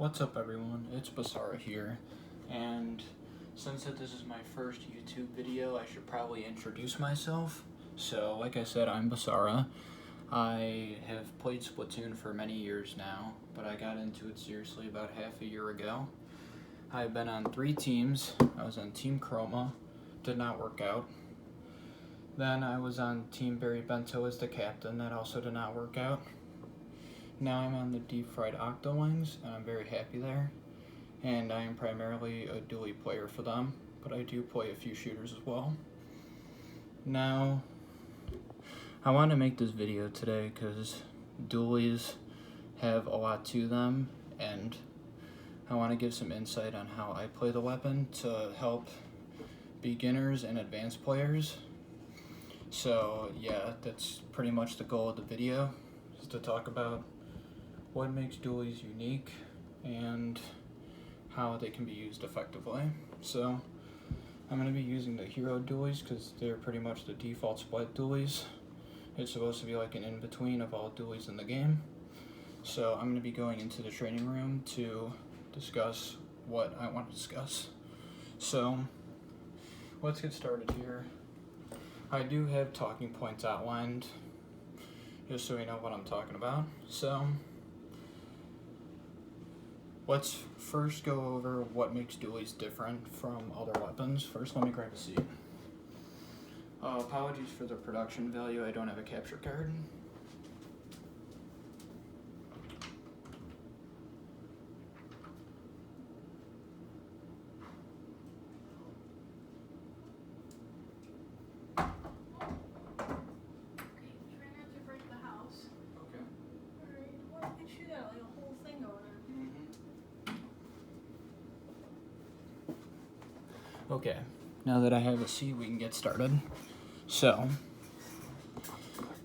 What's up everyone, it's Basara here, and since this is my first YouTube video, I should probably introduce myself. So, like I said, I'm Basara. I have played Splatoon for many years now, but I got into it seriously about half a year ago. I've been on 3 teams. I was on Team Chroma, did not work out. Then I was on Team Barry Bento as the captain, that also did not work out. Now I'm on the Deep Fried Octolings, and I'm very happy there. And I am primarily a dually player for them, but I do play a few shooters as well. Now, I want to make this video today because dualies have a lot to them, and I want to give some insight on how I play the weapon to help beginners and advanced players. So yeah, that's pretty much the goal of the video, is to talk about what makes dualies unique and how they can be used effectively. So I'm going to be using the hero dualies because they're pretty much the default Splat dualies. It's supposed to be like an in-between of all dualies in the game. So I'm going to be going into the training room to discuss what I want to discuss. So let's get started here. I do have talking points outlined just so you know what I'm talking about. So let's first go over what makes dualies different from other weapons. First, let me grab a seat. Apologies for the production value, I don't have a capture card. Okay, now that I have a seat, we can get started. So,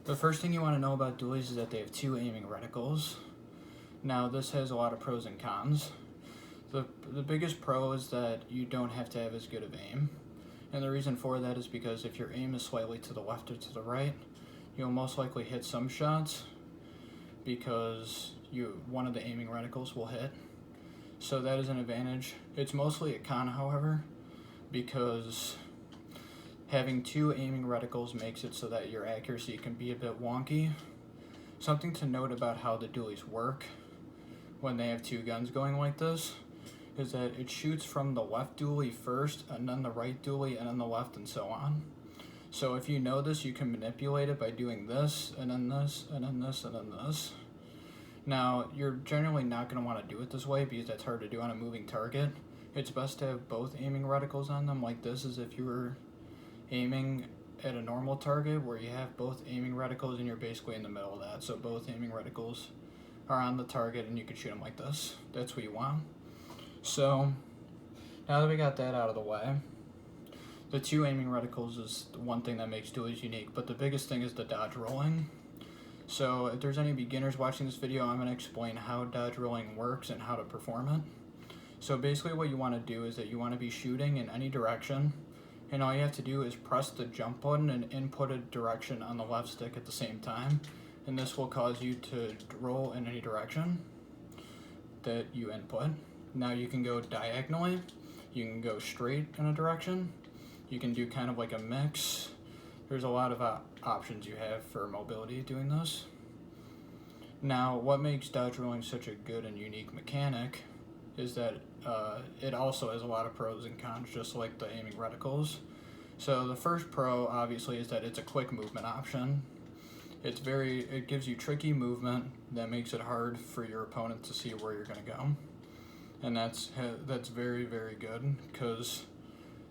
the first thing you want to know about dualies is that they have 2 aiming reticles. Now, this has a lot of pros and cons. The biggest pro is that you don't have to have as good of aim. And the reason for that is because if your aim is slightly to the left or to the right, you'll most likely hit some shots because one of the aiming reticles will hit. So that is an advantage. It's mostly a con, however, because having 2 aiming reticles makes it so that your accuracy can be a bit wonky. Something to note about how the dualies work when they have 2 guns going like this is that it shoots from the left dualie first, and then the right dualie, and then the left, and so on. So if you know this, you can manipulate it by doing this, and then this, and then this, and then this. Now, you're generally not going to want to do it this way because that's hard to do on a moving target. It's best to have both aiming reticles on them like this, as if you were aiming at a normal target where you have both aiming reticles and you're basically in the middle of that. So both aiming reticles are on the target and you can shoot them like this. That's what you want. So now that we got that out of the way, the 2 aiming reticles is the one thing that makes dualies unique, but the biggest thing is the dodge rolling. So if there's any beginners watching this video, I'm going to explain how dodge rolling works and how to perform it. So basically what you want to do is that you want to be shooting in any direction, and all you have to do is press the jump button and input a direction on the left stick at the same time, and this will cause you to roll in any direction that you input. Now you can go diagonally, you can go straight in a direction, you can do kind of like a mix. There's a lot of options you have for mobility doing this. Now what makes dodge rolling such a good and unique mechanic is that it also has a lot of pros and cons, just like the aiming reticles. So the first pro, obviously, is that it's a quick movement option. It gives you tricky movement that makes it hard for your opponent to see where you're going to go. And that's very, very good because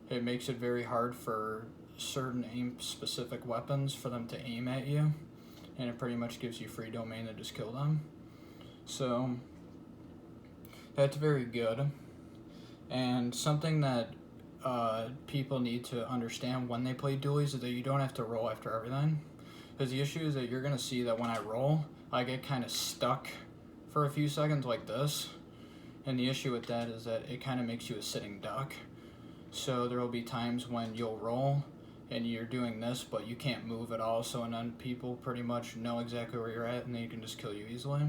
it makes it very hard for certain aim-specific weapons for them to aim at you, and it pretty much gives you free domain to just kill them. So that's very good. And something that people need to understand when they play dualies is that you don't have to roll after everything. Because the issue is that you're going to see that when I roll, I get kind of stuck for a few seconds like this. And the issue with that is that it kind of makes you a sitting duck. So there will be times when you'll roll and you're doing this, but you can't move at all. So and then people pretty much know exactly where you're at, and then you can just kill you easily.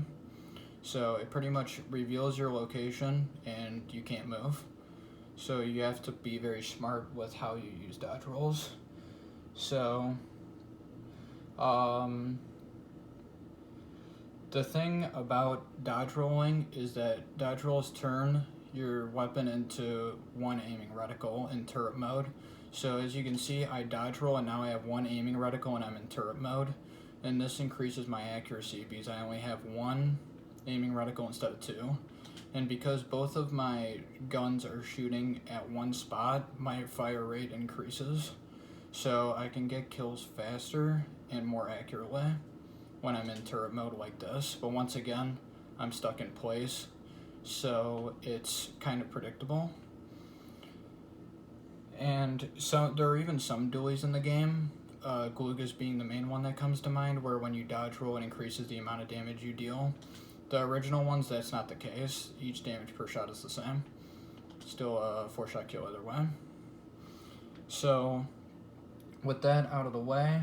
So it pretty much reveals your location and you can't move. So you have to be very smart with how you use dodge rolls. So, the thing about dodge rolling is that dodge rolls turn your weapon into one aiming reticle in turret mode. So as you can see, I dodge roll and now I have one aiming reticle and I'm in turret mode. And this increases my accuracy because I only have one aiming reticle instead of two. And because both of my guns are shooting at one spot, my fire rate increases. So I can get kills faster and more accurately when I'm in turret mode like this. But once again, I'm stuck in place, so it's kind of predictable. And so there are even some dualies in the game, Gloogas being the main one that comes to mind, where when you dodge roll it increases the amount of damage you deal. The original ones, that's not the case. Each damage per shot is the same. Still a 4-shot kill either way. So with that out of the way,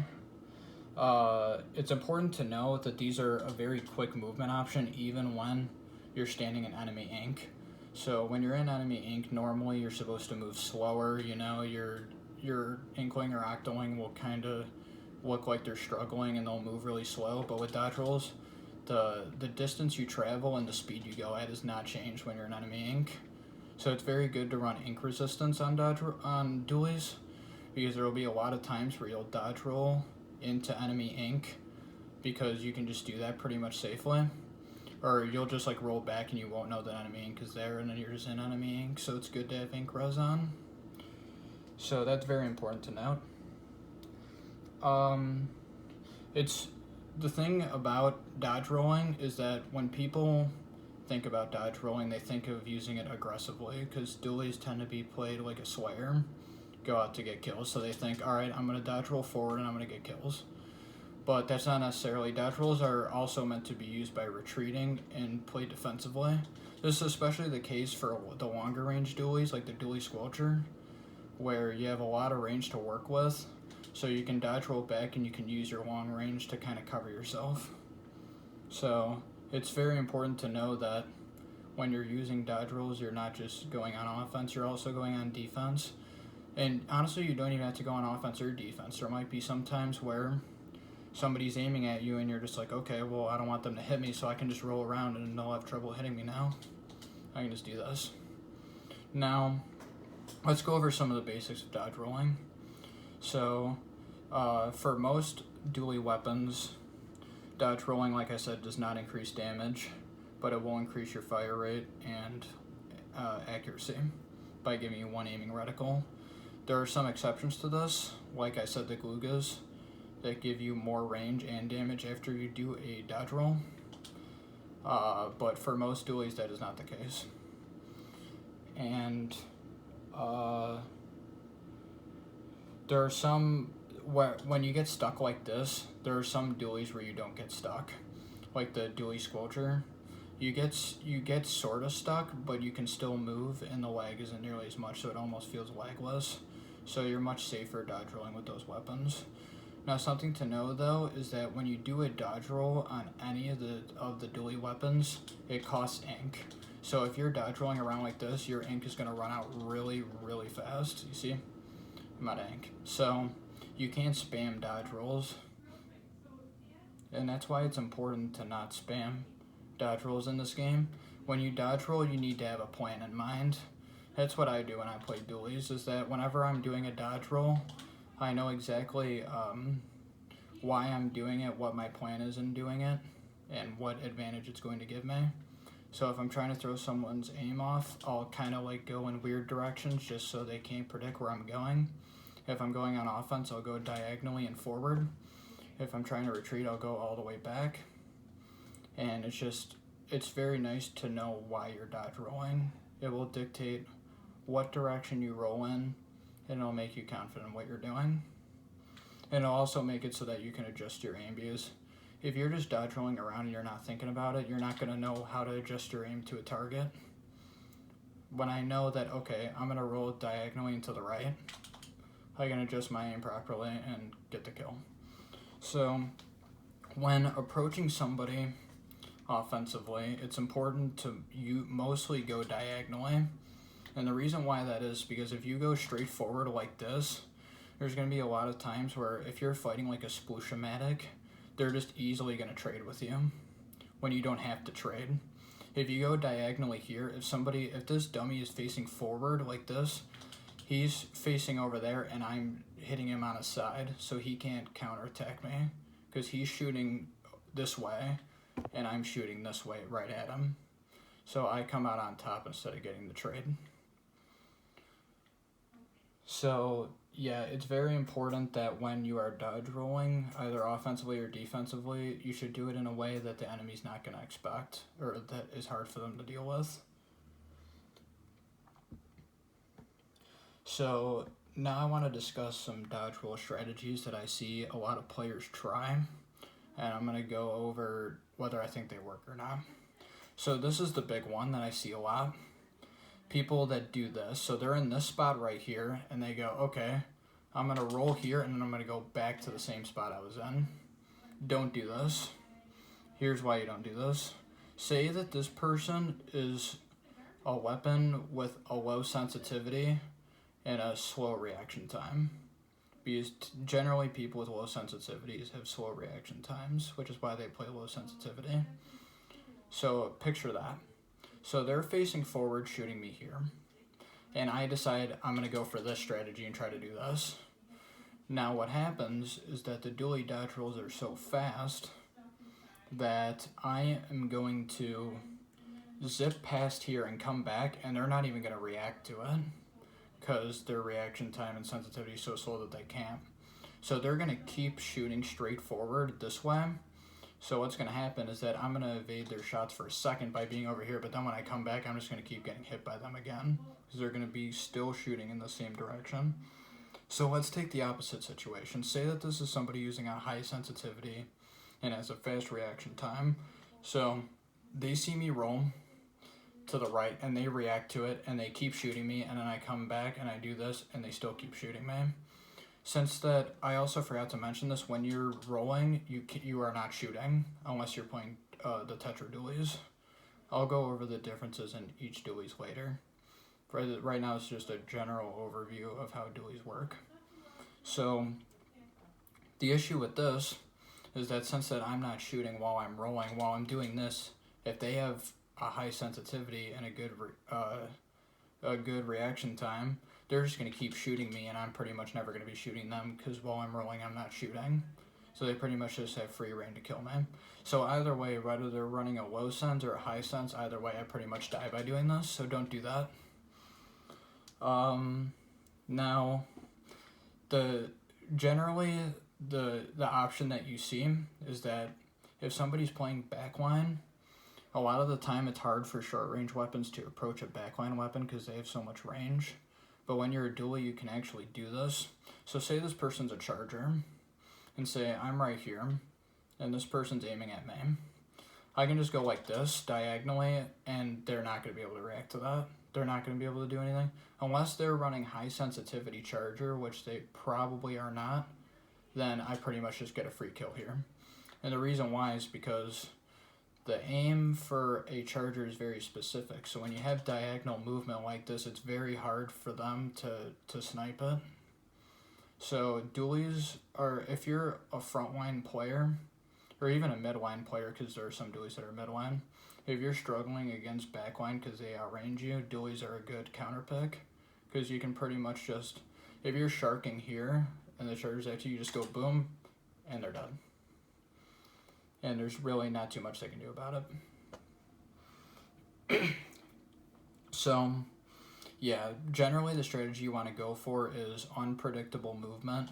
it's important to know that these are a very quick movement option even when you're standing in enemy ink. So when you're in enemy ink, normally you're supposed to move slower. You know, your inkling or octoling will kind of look like they're struggling and they'll move really slow. But with dodge rolls, the distance you travel and the speed you go at is not changed when you're in enemy ink. So it's very good to run ink resistance on dualies, because there will be a lot of times where you'll dodge roll into enemy ink because you can just do that pretty much safely. Or you'll just like roll back and you won't know that enemy ink is there and then you're just in enemy ink, so it's good to have ink res on. So that's very important to note. It's the thing about dodge rolling is that when people think about dodge rolling, they think of using it aggressively, because dualies tend to be played like a slayer, go out to get kills. So they think, alright, I'm going to dodge roll forward and I'm going to get kills. But that's not necessarily. Dodge rolls are also meant to be used by retreating and played defensively. This is especially the case for the longer range dualies, like the Dualie Squelcher, where you have a lot of range to work with. So you can dodge roll back and you can use your long range to kind of cover yourself. So it's very important to know that when you're using dodge rolls, you're not just going on offense, you're also going on defense. And honestly, you don't even have to go on offense or defense. There might be some times where somebody's aiming at you and you're just like, okay, well, I don't want them to hit me, so I can just roll around and they'll have trouble hitting me now. I can just do this. Now, let's go over some of the basics of dodge rolling. So, for most dualie weapons, dodge rolling, like I said, does not increase damage, but it will increase your fire rate and accuracy by giving you one aiming reticle. There are some exceptions to this, like I said, the Gloogas, that give you more range and damage after you do a dodge roll. But for most dualies, that is not the case. And there are some where when you get stuck like this, there are some dualies where you don't get stuck, like the Dualie Squelcher. You get sort of stuck, but you can still move, and the lag isn't nearly as much, so it almost feels lagless. So you're much safer dodge rolling with those weapons. Now, something to know though is that when you do a dodge roll on any of the dualie weapons, it costs ink. So if you're dodge rolling around like this, your ink is going to run out really, really fast. You see? I'm out of ink. So you can't spam dodge rolls. And that's why it's important to not spam dodge rolls in this game. When you dodge roll, you need to have a plan in mind. That's what I do when I play dualies, is that whenever I'm doing a dodge roll, I know exactly why I'm doing it, what my plan is in doing it, and what advantage it's going to give me. So if I'm trying to throw someone's aim off, I'll kind of like go in weird directions just so they can't predict where I'm going. If I'm going on offense, I'll go diagonally and forward. If I'm trying to retreat, I'll go all the way back. And it's very nice to know why you're dodge rolling. It will dictate what direction you roll in, and it'll make you confident in what you're doing. And it'll also make it so that you can adjust your aim, because if you're just dodge rolling around and you're not thinking about it, you're not going to know how to adjust your aim to a target. When I know that, okay, I'm going to roll diagonally and to the right, I can adjust my aim properly and get the kill. So when approaching somebody offensively, it's important to mostly go diagonally. And the reason why that is because if you go straight forward like this, there's going to be a lot of times where if you're fighting like a Splushamatic, they're just easily going to trade with you when you don't have to trade. If you go diagonally here, if this dummy is facing forward like this, he's facing over there and I'm hitting him on his side, so he can't counterattack me because he's shooting this way and I'm shooting this way right at him. So I come out on top instead of getting the trade. So yeah, it's very important that when you are dodge rolling, either offensively or defensively, you should do it in a way that the enemy's not going to expect or that is hard for them to deal with. So now I want to discuss some dodge roll strategies that I see a lot of players try, and I'm going to go over whether I think they work or not. So this is the big one that I see a lot. People that do this, so they're in this spot right here, and they go, okay, I'm going to roll here, and then I'm going to go back to the same spot I was in. Don't do this. Here's why you don't do this. Say that this person is a weapon with a low sensitivity and a slow reaction time. Because generally people with low sensitivities have slow reaction times, which is why they play low sensitivity. So picture that. So they're facing forward shooting me here. And I decide I'm going to go for this strategy and try to do this. Now what happens is that the dually dodge rolls are so fast that I am going to zip past here and come back, and they're not even going to react to it because their reaction time and sensitivity is so slow that they can't. So they're going to keep shooting straight forward this way. So what's going to happen is that I'm going to evade their shots for a second by being over here, but then when I come back, I'm just going to keep getting hit by them again because they're going to be still shooting in the same direction. So let's take the opposite situation. Say that this is somebody using a high sensitivity and has a fast reaction time. So they see me roll to the right and they react to it and they keep shooting me, and then I come back and I do this and they still keep shooting me. Since that, I also forgot to mention this, when you're rolling, you are not shooting unless you're playing the tetra dualies. I'll go over the differences in each dualies later. Right now it's just a general overview of how dualies work. So the issue with this is that since that I'm not shooting while I'm rolling, while I'm doing this, if they have a high sensitivity and a good reaction time, they're just going to keep shooting me, and I'm pretty much never going to be shooting them because while I'm rolling, I'm not shooting. So they pretty much just have free reign to kill me. So either way, whether they're running a low sense or a high sense, either way, I pretty much die by doing this, so don't do that. Now, generally, the option that you see is that if somebody's playing backline, a lot of the time it's hard for short range weapons to approach a backline weapon because they have so much range. But when you're a dually, you can actually do this. So say this person's a charger, and say I'm right here, and this person's aiming at me. I can just go like this, diagonally, and they're not going to be able to react to that. They're not going to be able to do anything. Unless they're running high sensitivity charger, which they probably are not, then I pretty much just get a free kill here. And the reason why is because the aim for a charger is very specific. So when you have diagonal movement like this, it's very hard for them to snipe it. So dualies are, if you're a frontline player, or even a midline player, because there are some dualies that are midline, if you're struggling against backline because they outrange you, dualies are a good counter pick. Because you can pretty much just, if you're sharking here and the charger's at you, you just go boom, and they're dead. And there's really not too much they can do about it. So, yeah, generally the strategy you want to go for is unpredictable movement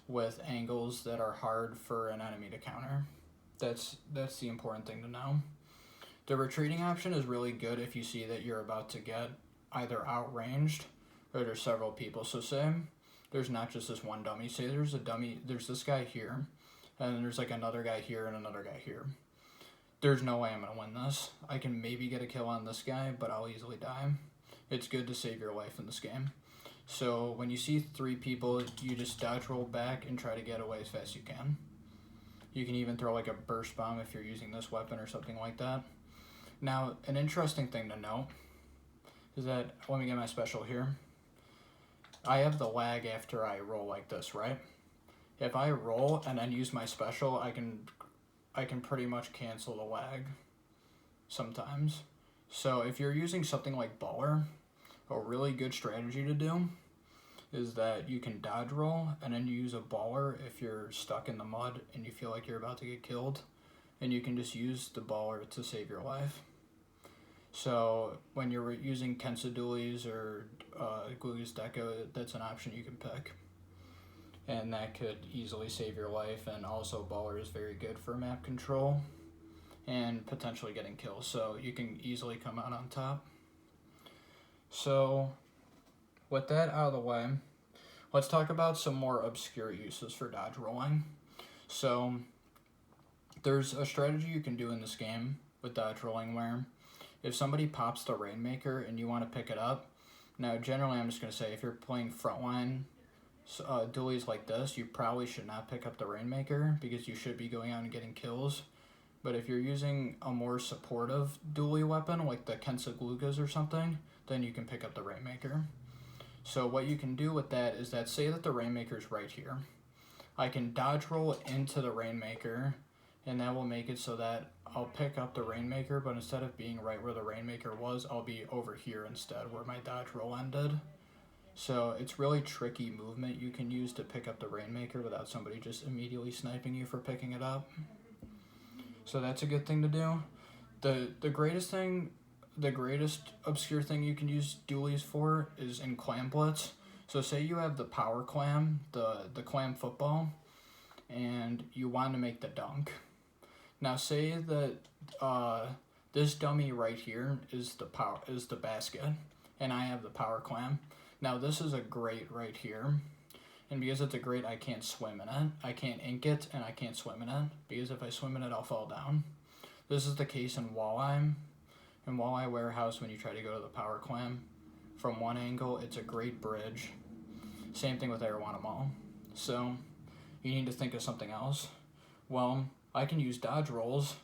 with angles that are hard for an enemy to counter. That's the important thing to know. The retreating option is really good if you see that you're about to get either outranged or there's several people. So say there's not just this one dummy. Say there's a dummy, there's this guy here, and then there's like another guy here and another guy here. There's no way I'm going to win this. I can maybe get a kill on this guy, but I'll easily die. It's good to save your life in this game. So when you see 3 people, you just dodge roll back and try to get away as fast as you can. You can even throw like a burst bomb if you're using this weapon or something like that. Now, an interesting thing to note is that, let me get my special here. I have the lag after I roll like this, right? If I roll and then use my special, I can pretty much cancel the lag sometimes. So if you're using something like Baller, a really good strategy to do is that you can dodge roll and then you use a Baller if you're stuck in the mud and you feel like you're about to get killed, and you can just use the Baller to save your life. So when you're using Kensa Dualies or Glugus Deco, that's an option you can pick. And that could easily save your life, and also Baller is very good for map control and potentially getting kills, so you can easily come out on top. So with that out of the way, let's talk about some more obscure uses for dodge rolling. So there's a strategy you can do in this game with dodge rolling where if somebody pops the Rainmaker and you want to pick it up, now generally I'm just going to say if you're playing frontline dualies like this, you probably should not pick up the Rainmaker because you should be going out and getting kills. But if you're using a more supportive dualie weapon like the Kensa Glugas or something, then you can pick up the Rainmaker. So what you can do with that is that, say that the Rainmaker's right here. I can dodge roll into the Rainmaker, and that will make it so that I'll pick up the Rainmaker, but instead of being right where the Rainmaker was, I'll be over here instead where my dodge roll ended. So it's really tricky movement you can use to pick up the Rainmaker without somebody just immediately sniping you for picking it up. So that's a good thing to do. The greatest obscure thing you can use dualies for is in clam blitz. So say you have the power clam, the clam football, and you want to make the dunk. Now say that this dummy right here is the basket, and I have the power clam. Now this is a grate right here, and because it's a grate, I can't swim in it. I can't ink it, and I can't swim in it, because if I swim in it, I'll fall down. This is the case in Walleye. In Walleye Warehouse, when you try to go to the power clam, from one angle, it's a great bridge. Same thing with Arowana Mall. So you need to think of something else. Well, I can use dodge rolls,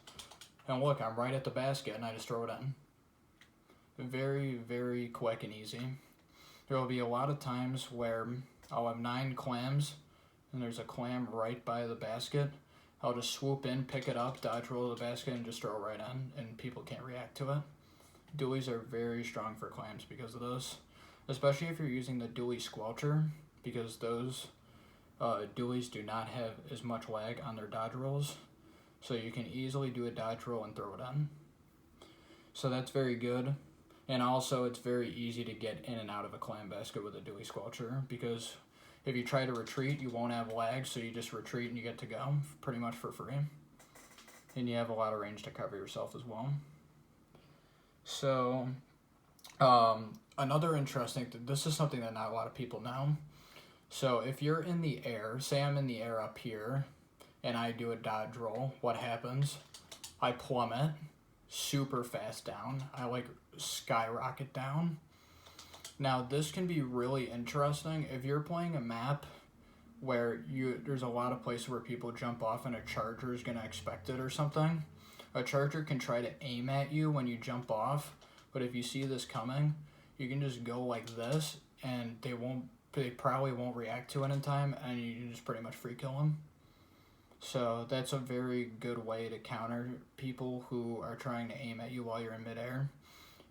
and look, I'm right at the basket, and I just throw it in. Very, very quick and easy. There will be a lot of times where I'll have 9 clams, and there's a clam right by the basket. I'll just swoop in, pick it up, dodge roll the basket, and just throw it right in, and people can't react to it. Dualies are very strong for clams because of those, especially if you're using the dualie squelcher, because those dualies do not have as much lag on their dodge rolls, so you can easily do a dodge roll and throw it in. So that's very good. And also, it's very easy to get in and out of a clam basket with a dualie squelcher, because if you try to retreat, you won't have lag, so you just retreat and you get to go pretty much for free. And you have a lot of range to cover yourself as well. So, another interesting thing, this is something that not a lot of people know. So if you're in the air, say I'm in the air up here, and I do a dodge roll, what happens? I plummet super fast down. I like skyrocket down. Now this can be really interesting if you're playing a map where there's a lot of places where people jump off and a charger is going to expect it or something. A charger can try to aim at you when you jump off, but if you see this coming, you can just go like this, and they probably won't react to it in time, and you can just pretty much free kill them. So that's a very good way to counter people who are trying to aim at you while you're in midair.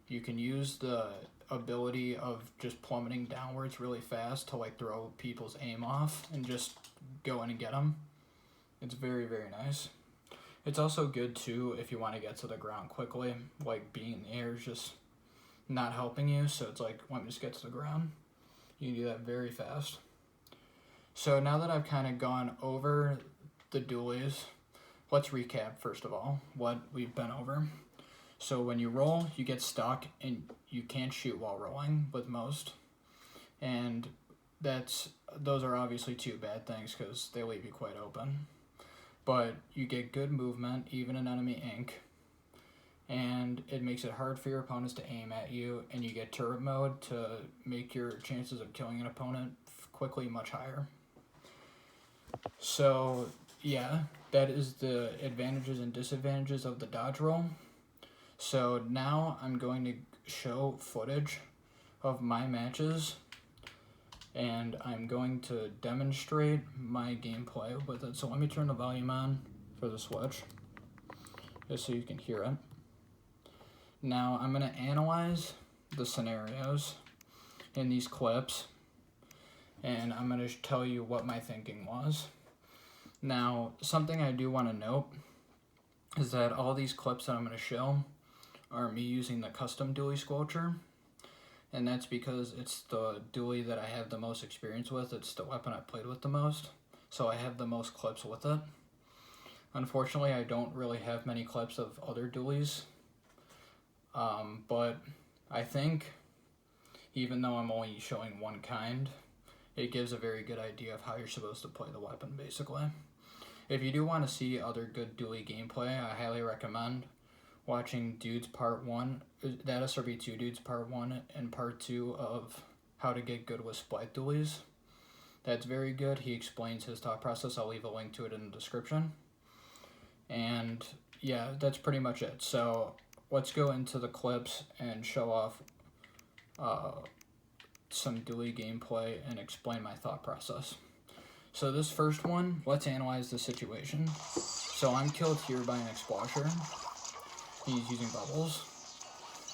You can use the ability of just plummeting downwards really fast to like throw people's aim off and just go in and get them. It's very, very nice. It's also good too if you want to get to the ground quickly, like being in the air is just not helping you, so it's like, let me just get to the ground. You can do that very fast. So now that I've kind of gone over the dualies, let's recap first of all what we've been over. So when you roll, you get stuck and you can't shoot while rolling with most, and those are obviously two bad things because they leave you quite open. But you get good movement, even in enemy ink, and it makes it hard for your opponents to aim at you, and you get turret mode to make your chances of killing an opponent quickly much higher. So yeah, that is the advantages and disadvantages of the dodge roll. So now I'm going to show footage of my matches, and I'm going to demonstrate my gameplay with it. So let me turn the volume on for the Switch, just so you can hear it. Now I'm going to analyze the scenarios in these clips, and I'm going to tell you what my thinking was. Now, something I do want to note is that all these clips that I'm going to show are me using the custom Dualie sculpture, and that's because it's the Dualie that I have the most experience with. It's the weapon I played with the most, so I have the most clips with it. Unfortunately, I don't really have many clips of other Dualies, but I think, even though I'm only showing one kind, it gives a very good idea of how you're supposed to play the weapon, basically. If you do want to see other good Dualie gameplay, I highly recommend watching Dudes Part 1, that SRB2 Dudes Part 1 and Part 2 of How to Get Good with Splat Dualies. That's very good. He explains his thought process. I'll leave a link to it in the description. And yeah, that's pretty much it. So let's go into the clips and show off some Dualie gameplay and explain my thought process. So this first one, let's analyze the situation. So I'm killed here by an Explosion. He's using bubbles.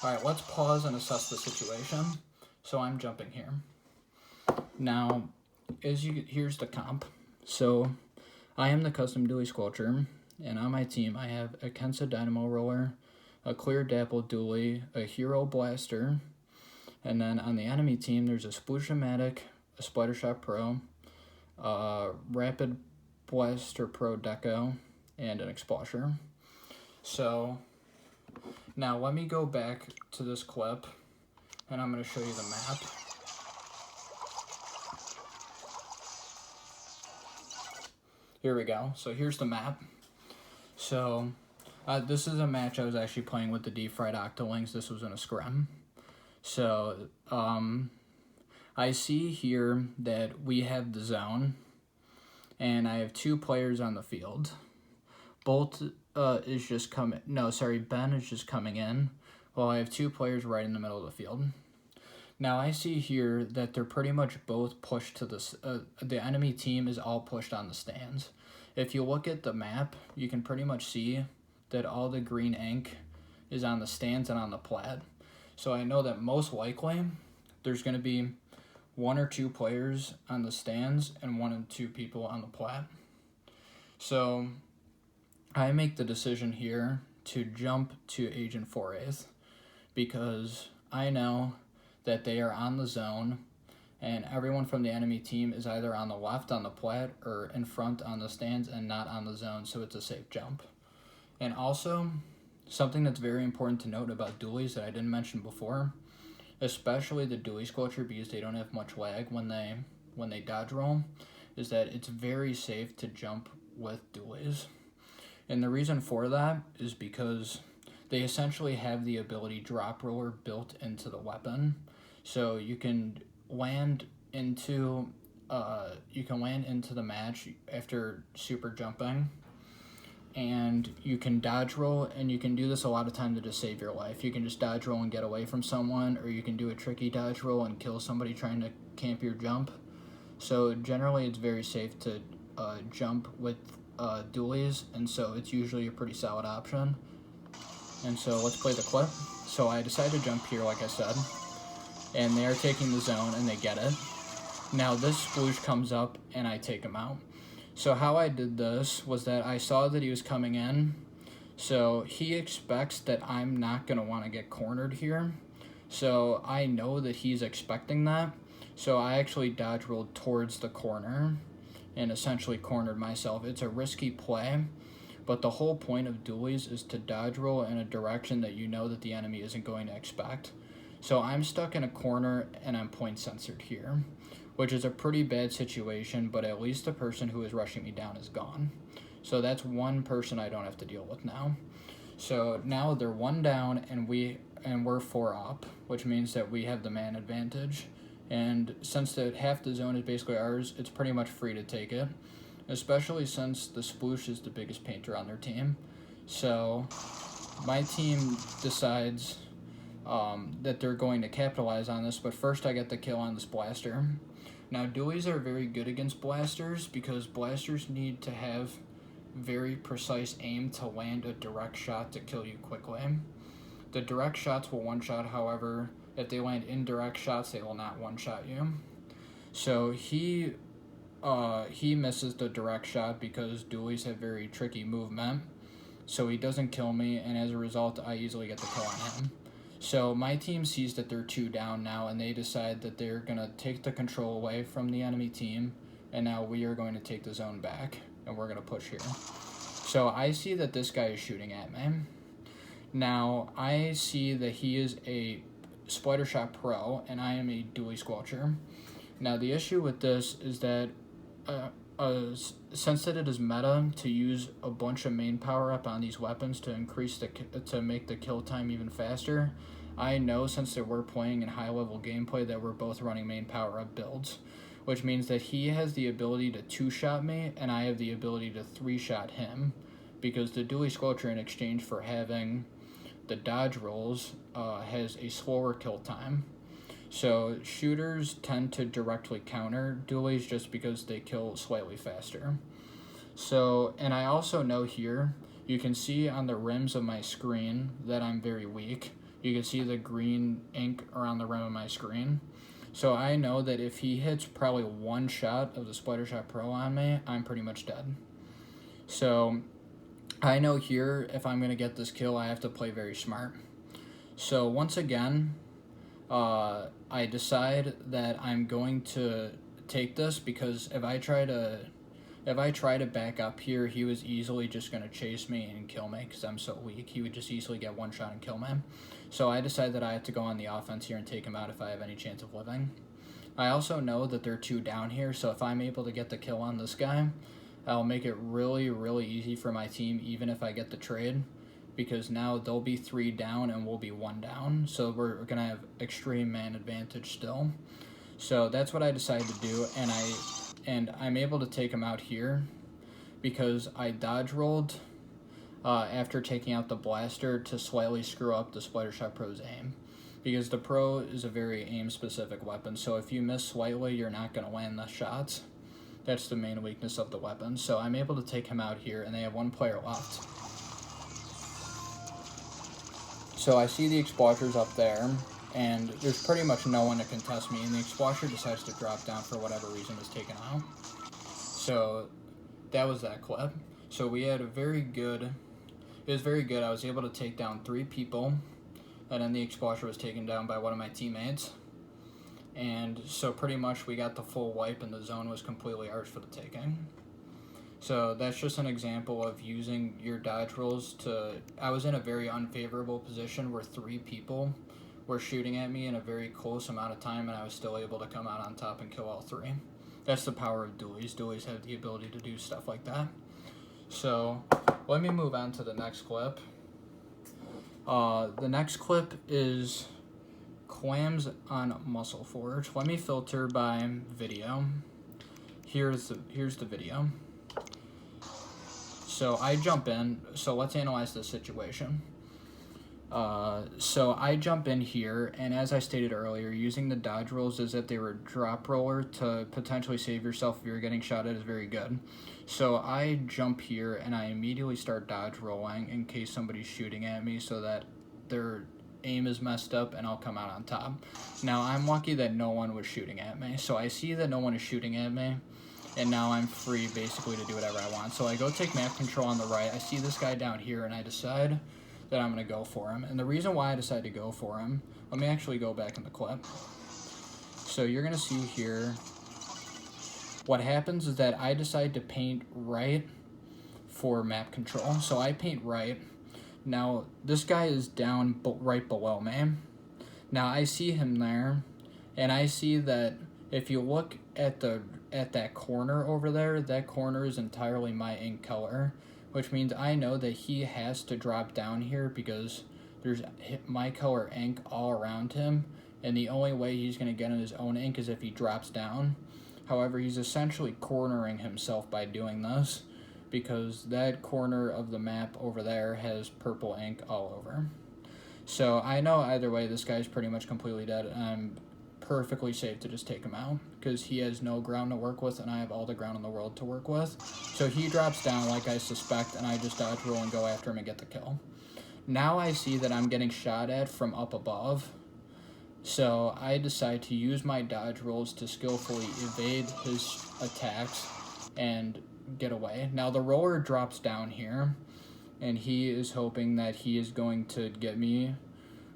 Alright, let's pause and assess the situation. So I'm jumping here. Now, here's the comp. So I am the custom Dualie sculpture, and on my team I have a Kensa Dynamo Roller, a Clear Dapple Dualie, a Hero Blaster, and then on the enemy team there's a Sploosh-O-Matic, a Splattershot Pro, Rapid Blaster Pro Deco, and an Explosion. So now let me go back to this clip, and I'm going to show you the map. Here we go. So here's the map. So this is a match I was actually playing with the Deep Fried Octolings. This was in a scrim. So I see here that we have the zone, and I have two players on the field. Bolt is just coming. No, sorry, Ben is just coming in. Well, I have two players right in the middle of the field. Now I see here that they're pretty much both pushed to the enemy team is all pushed on the stands. If you look at the map, you can pretty much see that all the green ink is on the stands and on the plat. So I know that most likely there's going to be one or two players on the stands and one and two people on the plat. So I make the decision here to jump to Agent 4/8 because I know that they are on the zone, and everyone from the enemy team is either on the left on the plat or in front on the stands and not on the zone, so it's a safe jump. And also, something that's very important to note about Dualies that I didn't mention before, especially the Dualie sculpture because they don't have much lag when they dodge roll, is that it's very safe to jump with Dualies. And the reason for that is because they essentially have the ability drop roller built into the weapon. So you can land into the match after super jumping, and you can dodge roll, and you can do this a lot of times to just save your life. You can just dodge roll and get away from someone, or you can do a tricky dodge roll and kill somebody trying to camp your jump. So generally it's very safe to jump with Dualies, and so it's usually a pretty solid option. And so let's play the clip. So I decided to jump here, like I said, and they are taking the zone, and they get it. Now this sploosh comes up, and I take him out. So how I did this was that I saw that he was coming in, so he expects that I'm not going to want to get cornered here. So I know that he's expecting that, so I actually dodge rolled towards the corner and essentially cornered myself. It's a risky play, but the whole point of Dualies is to dodge roll in a direction that you know that the enemy isn't going to expect. So I'm stuck in a corner, and I'm point censored here, which is a pretty bad situation, but at least the person who is rushing me down is gone. So that's one person I don't have to deal with now. So now they're one down, and we're 4 up, which means that we have the man advantage. And since half the zone is basically ours, it's pretty much free to take it. especially since the Sploosh is the biggest painter on their team. So my team decides that they're going to capitalize on this, but first I get the kill on this blaster. Now, Dualies are very good against blasters because blasters need to have very precise aim to land a direct shot to kill you quickly. The direct shots will one-shot, however, if they land indirect shots, they will not one-shot you. So he misses the direct shot because Dualies have very tricky movement, so he doesn't kill me, and as a result, I easily get the kill on him. So my team sees that they're 2 down now, and they decide that they're going to take the control away from the enemy team, and now we are going to take the zone back, and we're going to push here. So I see that this guy is shooting at me. Now, I see that he is a Splitter Shot Pro, and I am a Dualie Squelcher. Now, the issue with this is that since that it is meta to use a bunch of main power up on these weapons to make the kill time even faster, I know since that we're playing in high level gameplay that we're both running main power up builds, which means that he has the ability to 2-shot me and I have the ability to 3-shot him, because the Dualie Squelcher, in exchange for having the dodge rolls, has a slower kill time. So shooters tend to directly counter Dualies just because they kill slightly faster. So, and I also know here, you can see on the rims of my screen that I'm very weak. You can see the green ink around the rim of my screen. So I know that if he hits probably 1 shot of the Splitter Shot Pro on me, I'm pretty much dead. So I know here, if I'm going to get this kill, I have to play very smart. So once again, I decide that I'm going to take this, because if I try to back up here, he was easily just going to chase me and kill me because I'm so weak. He would just easily get 1 shot and kill me. So I decide that I have to go on the offense here and take him out if I have any chance of living. I also know that they're 2 down here, so if I'm able to get the kill on this guy, I'll make it really, really easy for my team, even if I get the trade, because now they'll be 3 down and we'll be 1 down, so we're going to have extreme man advantage still. So that's what I decided to do, and I'm able to take him out here because I dodge rolled after taking out the blaster to slightly screw up the Splitter Shot Pro's aim, because the Pro is a very aim-specific weapon, so if you miss slightly, you're not going to land the shots. That's the main weakness of the weapon. So I'm able to take him out here, and they have 1 player left. So I see the Exploiters up there, and there's pretty much no one to contest me, and the Exploiter decides to drop down for whatever reason is taken out. So that was that clip. So we had it was very good. I was able to take down 3 people, and then the Exploiter was taken down by one of my teammates. And so pretty much we got the full wipe, and the zone was completely ours for the taking. So that's just an example of using your dodge rolls to... I was in a very unfavorable position where 3 people were shooting at me in a very close amount of time, and I was still able to come out on top and kill all 3. That's the power of Dualies. Dualies have the ability to do stuff like that. So let me move on to the next clip. The next clip is clams on Musselforge. Let me filter by video. Here's the video. So I jump in. So let's analyze this situation. So I jump in here, and as I stated earlier, using the dodge rolls as if they were drop roller to potentially save yourself if you're getting shot at is very good. So I jump here, and I immediately start dodge rolling in case somebody's shooting at me so that their aim is messed up and I'll come out on top. Now I'm lucky that no one was shooting at me. So I see that no one is shooting at me, and now I'm free basically to do whatever I want. So I go take map control on the right. I see this guy down here, and I decide that I'm going to go for him. And the reason why I decided to go for him, let me actually go back in the clip. So you're going to see here, what happens is that I decide to paint right for map control. So I paint right. Now this guy is down right below me. Now I see him there, and I see that if you look at that corner over there, that corner is entirely my ink color, which means I know that he has to drop down here because there's my color ink all around him, and the only way he's going to get in his own ink is if he drops down. However, he's essentially cornering himself by doing this, because that corner of the map over there has purple ink all over. So I know either way this guy's pretty much completely dead, and I'm perfectly safe to just take him out, because he has no ground to work with, and I have all the ground in the world to work with. So he drops down like I suspect, and I just dodge roll and go after him and get the kill. Now I see that I'm getting shot at from up above, so I decide to use my dodge rolls to skillfully evade his attacks and get away. Now the roller drops down here, and he is hoping that he is going to get me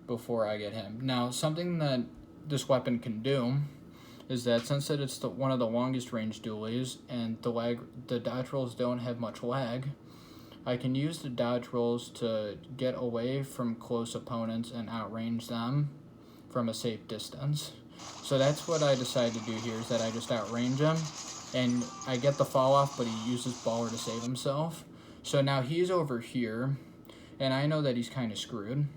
before I get him. Now, something that this weapon can do is that since it's one of the longest range dualies, and the dodge rolls don't have much lag, I can use the dodge rolls to get away from close opponents and outrange them from a safe distance. So that's what I decide to do here, is that I just outrange him, and I get the fall off, but he uses baller to save himself. So now he's over here, and I know that he's kind of screwed,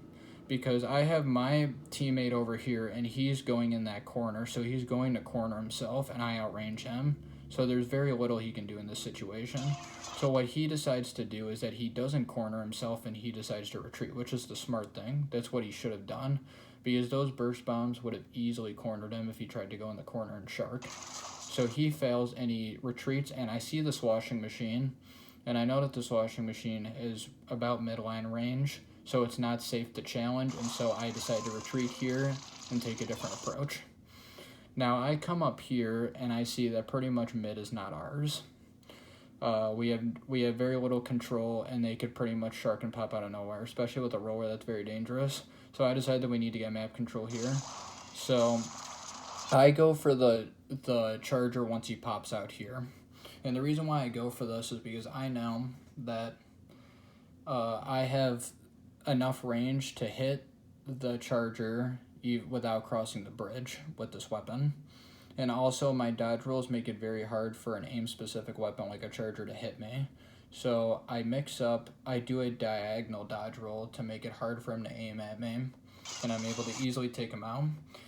because I have my teammate over here, and he's going in that corner, so he's going to corner himself, and I outrange him. So there's very little he can do in this situation. So what he decides to do is that he doesn't corner himself, and he decides to retreat, which is the smart thing. That's what he should have done, because those burst bombs would have easily cornered him if he tried to go in the corner and shark. So he fails, and he retreats, and I see this washing machine, and I know that this washing machine is about midline range, so it's not safe to challenge, and so I decide to retreat here and take a different approach. Now I come up here, and I see that pretty much mid is not ours. We have very little control, and they could pretty much shark and pop out of nowhere, especially with a roller. That's very dangerous. So I decided that we need to get map control here. So I go for the charger once he pops out here. And the reason why I go for this is because I know that I have enough range to hit the charger without crossing the bridge with this weapon. And also my dodge rolls make it very hard for an aim-specific weapon like a charger to hit me. So I do a diagonal dodge roll to make it hard for him to aim at me, and I'm able to easily take him out.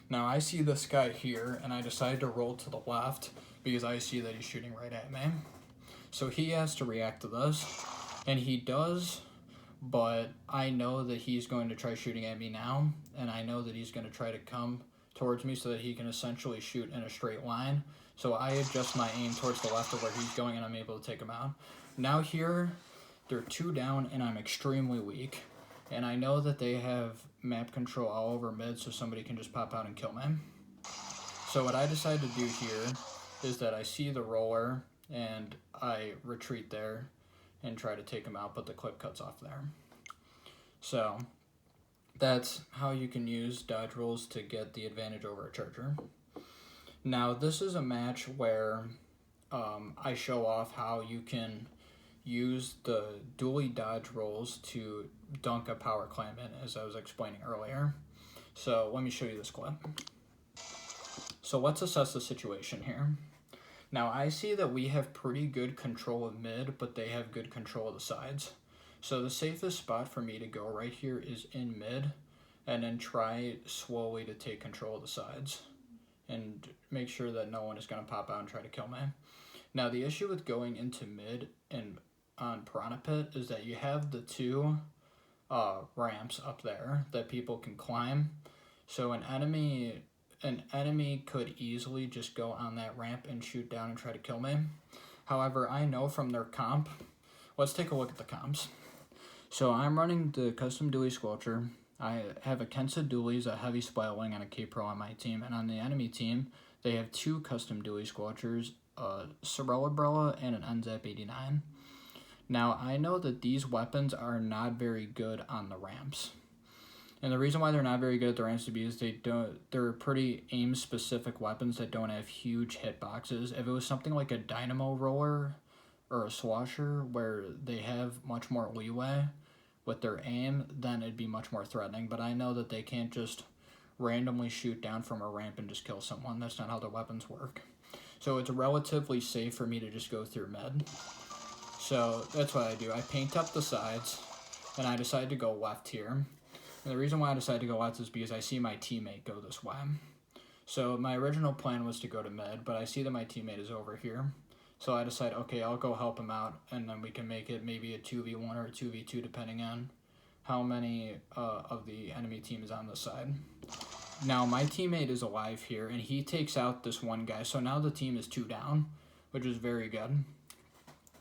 Now I see this guy here, and I decide to roll to the left because I see that he's shooting right at me. So he has to react to this, and he does, but I know that he's going to try shooting at me now, and I know that he's going to try to come towards me so that he can essentially shoot in a straight line. So I adjust my aim towards the left of where he's going, and I'm able to take him out. Now here, they're 2 down, and I'm extremely weak. And I know that they have map control all over mid, so somebody can just pop out and kill me. So what I decide to do here is that I see the roller, and I retreat there and try to take him out, but the clip cuts off there. So that's how you can use dodge rolls to get the advantage over a charger. Now this is a match where I show off how you can use the dually dodge rolls to dunk a power clam in, as I was explaining earlier. So let me show you this clip. So let's assess the situation here. Now I see that we have pretty good control of mid, but they have good control of the sides. So the safest spot for me to go right here is in mid, and then try slowly to take control of the sides and make sure that no one is going to pop out and try to kill me. Now the issue with going into mid and on Piranha Pit is that you have the 2 ramps up there that people can climb. So an enemy could easily just go on that ramp and shoot down and try to kill me. However, I know from their comp, let's take a look at the comps. So I'm running the custom Dualie Squelcher. I have a Kensa Dualies, a heavy Splatling, and a K-Pro on my team. And on the enemy team, they have 2 custom Dualie Squelchers, a Sorella Brella and an NZAP 89. Now, I know that these weapons are not very good on the ramps. And the reason why they're not very good at the ramps is they're pretty aim-specific weapons that don't have huge hitboxes. If it was something like a Dynamo Roller or a Swasher where they have much more leeway with their aim, then it'd be much more threatening. But I know that they can't just randomly shoot down from a ramp and just kill someone. That's not how their weapons work. So it's relatively safe for me to just go through mid. So that's what I do. I paint up the sides, and I decide to go left here. And the reason why I decide to go left is because I see my teammate go this way. So my original plan was to go to mid, but I see that my teammate is over here. So I decide, okay, I'll go help him out, and then we can make it maybe a 2v1 or a 2v2 depending on how many of the enemy team is on the side. Now my teammate is alive here, and he takes out this one guy. So now the team is 2 down, which is very good.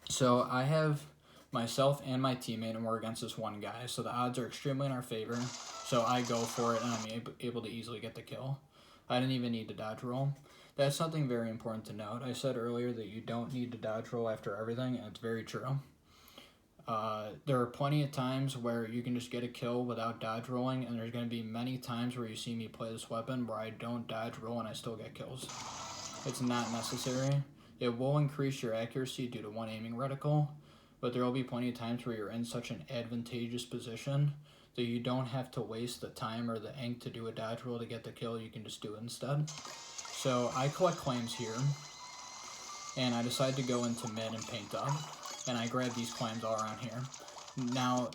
So I have myself and my teammate, and we're against this one guy. So the odds are extremely in our favor. So I go for it, and I'm able to easily get the kill. I didn't even need to dodge roll. That's something very important to note. I said earlier that you don't need to dodge roll after everything, and it's very true. There are plenty of times where you can just get a kill without dodge rolling, and there's going to be many times where you see me play this weapon where I don't dodge roll and I still get kills. It's not necessary. It will increase your accuracy due to one aiming reticle, but there will be plenty of times where you're in such an advantageous position that you don't have to waste the time or the ink to do a dodge roll to get the kill. You can just do it instead. So I collect clams here, and I decide to go into mid and paint up, and I grab these clams all around here. Now,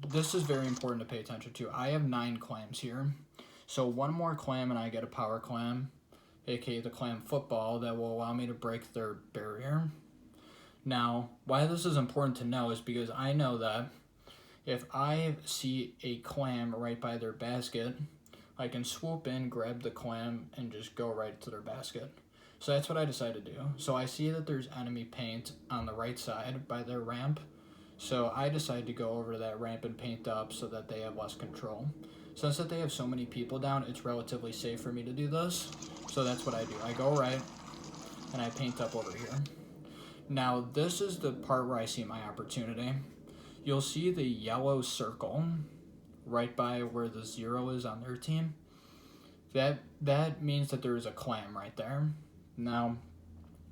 this is very important to pay attention to. I have 9 clams here, so one more clam and I get a power clam, aka the clam football, that will allow me to break their barrier. Now, why this is important to know is because I know that if I see a clam right by their basket, I can swoop in, grab the clam, and just go right to their basket. So that's what I decided to do. So I see that there's enemy paint on the right side by their ramp. So I decide to go over to that ramp and paint up so that they have less control. Since that they have so many people down, it's relatively safe for me to do this. So that's what I do. I go right, and I paint up over here. Now, this is the part where I see my opportunity. You'll see the yellow circle right by where the 0 is on their team. That means that there is a clam right there. Now,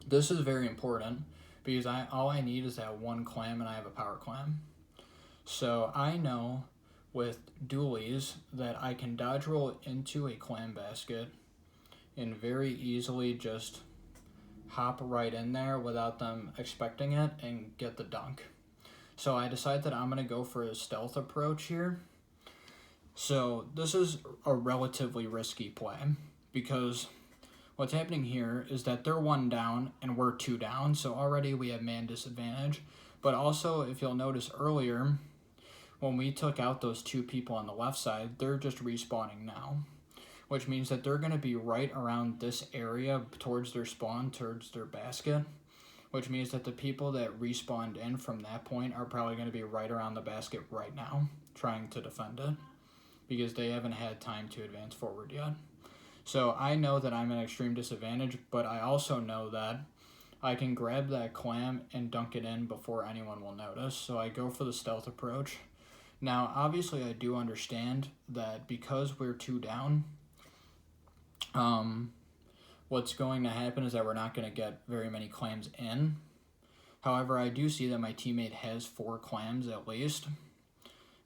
this is very important because all I need is that one clam, and I have a power clam. So I know with Dualies that I can dodge roll into a clam basket and very easily just hop right in there without them expecting it and get the dunk. So I decide that I'm going to go for a stealth approach here. So this is a relatively risky play because what's happening here is that they're 1 down and we're 2 down. So already we have man disadvantage. But also, if you'll notice earlier, when we took out those 2 people on the left side, they're just respawning now, which means that they're going to be right around this area towards their spawn, towards their basket, which means that the people that respawned in from that point are probably going to be right around the basket right now, trying to defend it, because they haven't had time to advance forward yet. So I know that I'm at extreme disadvantage, but I also know that I can grab that clam and dunk it in before anyone will notice. So I go for the stealth approach. Now, obviously, I do understand that because we're 2 down, what's going to happen is that we're not going to get very many clams in. However, I do see that my teammate has 4 clams at least.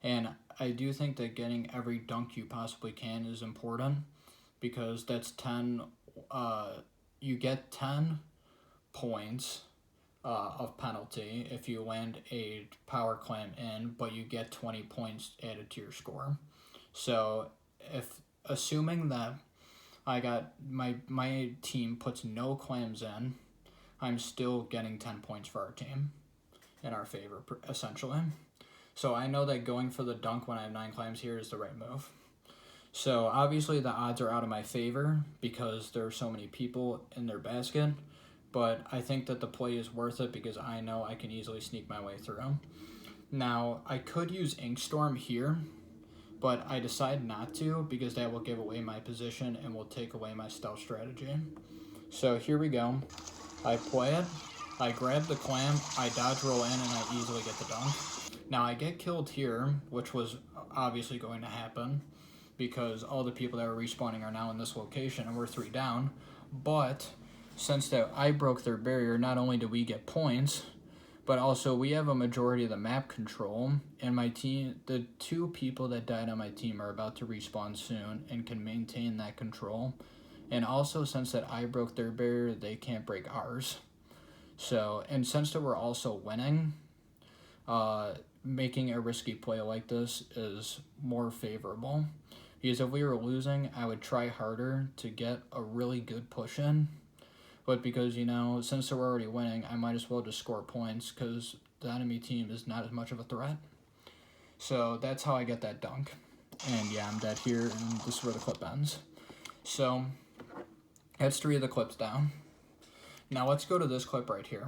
And I do think that getting every dunk you possibly can is important because that's 10, you get 10 points of penalty if you land a power clam in, but you get 20 points added to your score. So if assuming that I got my team puts no clams in, I'm still getting 10 points for our team in our favor, essentially. So I know that going for the dunk when I have 9 clams here is the right move. So obviously the odds are out of my favor because there are so many people in their basket, but I think that the play is worth it because I know I can easily sneak my way through. Now, I could use Inkstorm here, but I decide not to because that will give away my position and will take away my stealth strategy. So here we go. I play it, I grab the clam, I dodge roll in, and I easily get the dunk. Now I get killed here, which was obviously going to happen because all the people that were respawning are now in this location and we're 3 down. But since that I broke their barrier, not only do we get points, but also we have a majority of the map control, and my team, the 2 people that died on my team are about to respawn soon and can maintain that control. And also since that I broke their barrier, they can't break ours. So, and since that we're also winning, making a risky play like this is more favorable Because if we were losing, I would try harder to get a really good push in. But because, you know, since we're already winning, I might as well just score points because the enemy team is not as much of a threat. So that's how I get that dunk. And yeah, I'm dead here, and this is where the clip ends. So that's 3 of the clips down. Now let's go to this clip right here.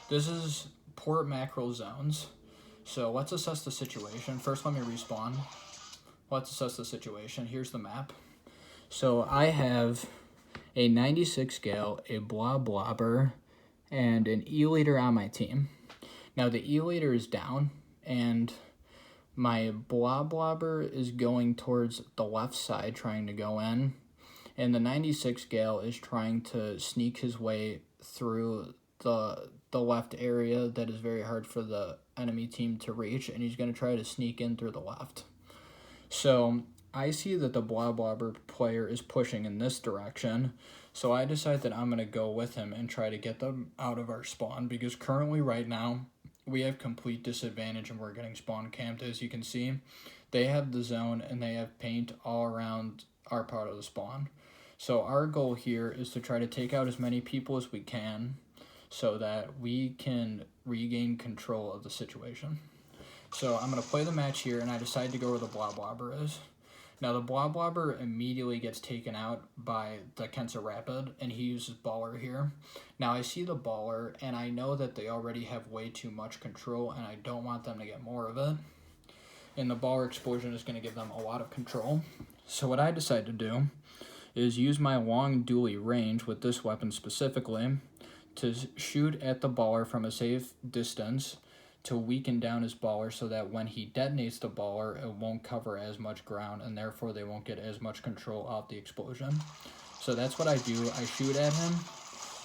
This is port mackerel zones. So let's assess the situation. First, let me respawn. Let's assess the situation. Here's the map. So I have a 96 scale, a blobber, and an E-leader on my team. Now the E-leader is down, and my blobber is going towards the left side trying to go in, and the 96 scale is trying to sneak his way through the left area that is very hard for the enemy team to reach, and he's going to try to sneak in through the left. So I see that the blobber player is pushing in this direction, so I decide that I'm going to go with him and try to get them out of our spawn, because currently right now we have complete disadvantage and we're getting spawn camped. As you can see, they have the zone and they have paint all around our part of the spawn. So our goal here is to try to take out as many people as we can so that we can regain control of the situation. So I'm going to play the match here, and I decide to go where the blobber is. Now the blobber immediately gets taken out by the Kensa Rapid, and he uses baller here. Now I see the baller, and I know that they already have way too much control, and I don't want them to get more of it. And the baller explosion is going to give them a lot of control. So what I decide to do is use my long dually range with this weapon specifically to shoot at the baller from a safe distance to weaken down his baller so that when he detonates the baller, it won't cover as much ground, and therefore they won't get as much control off the explosion. So that's what I do. I shoot at him.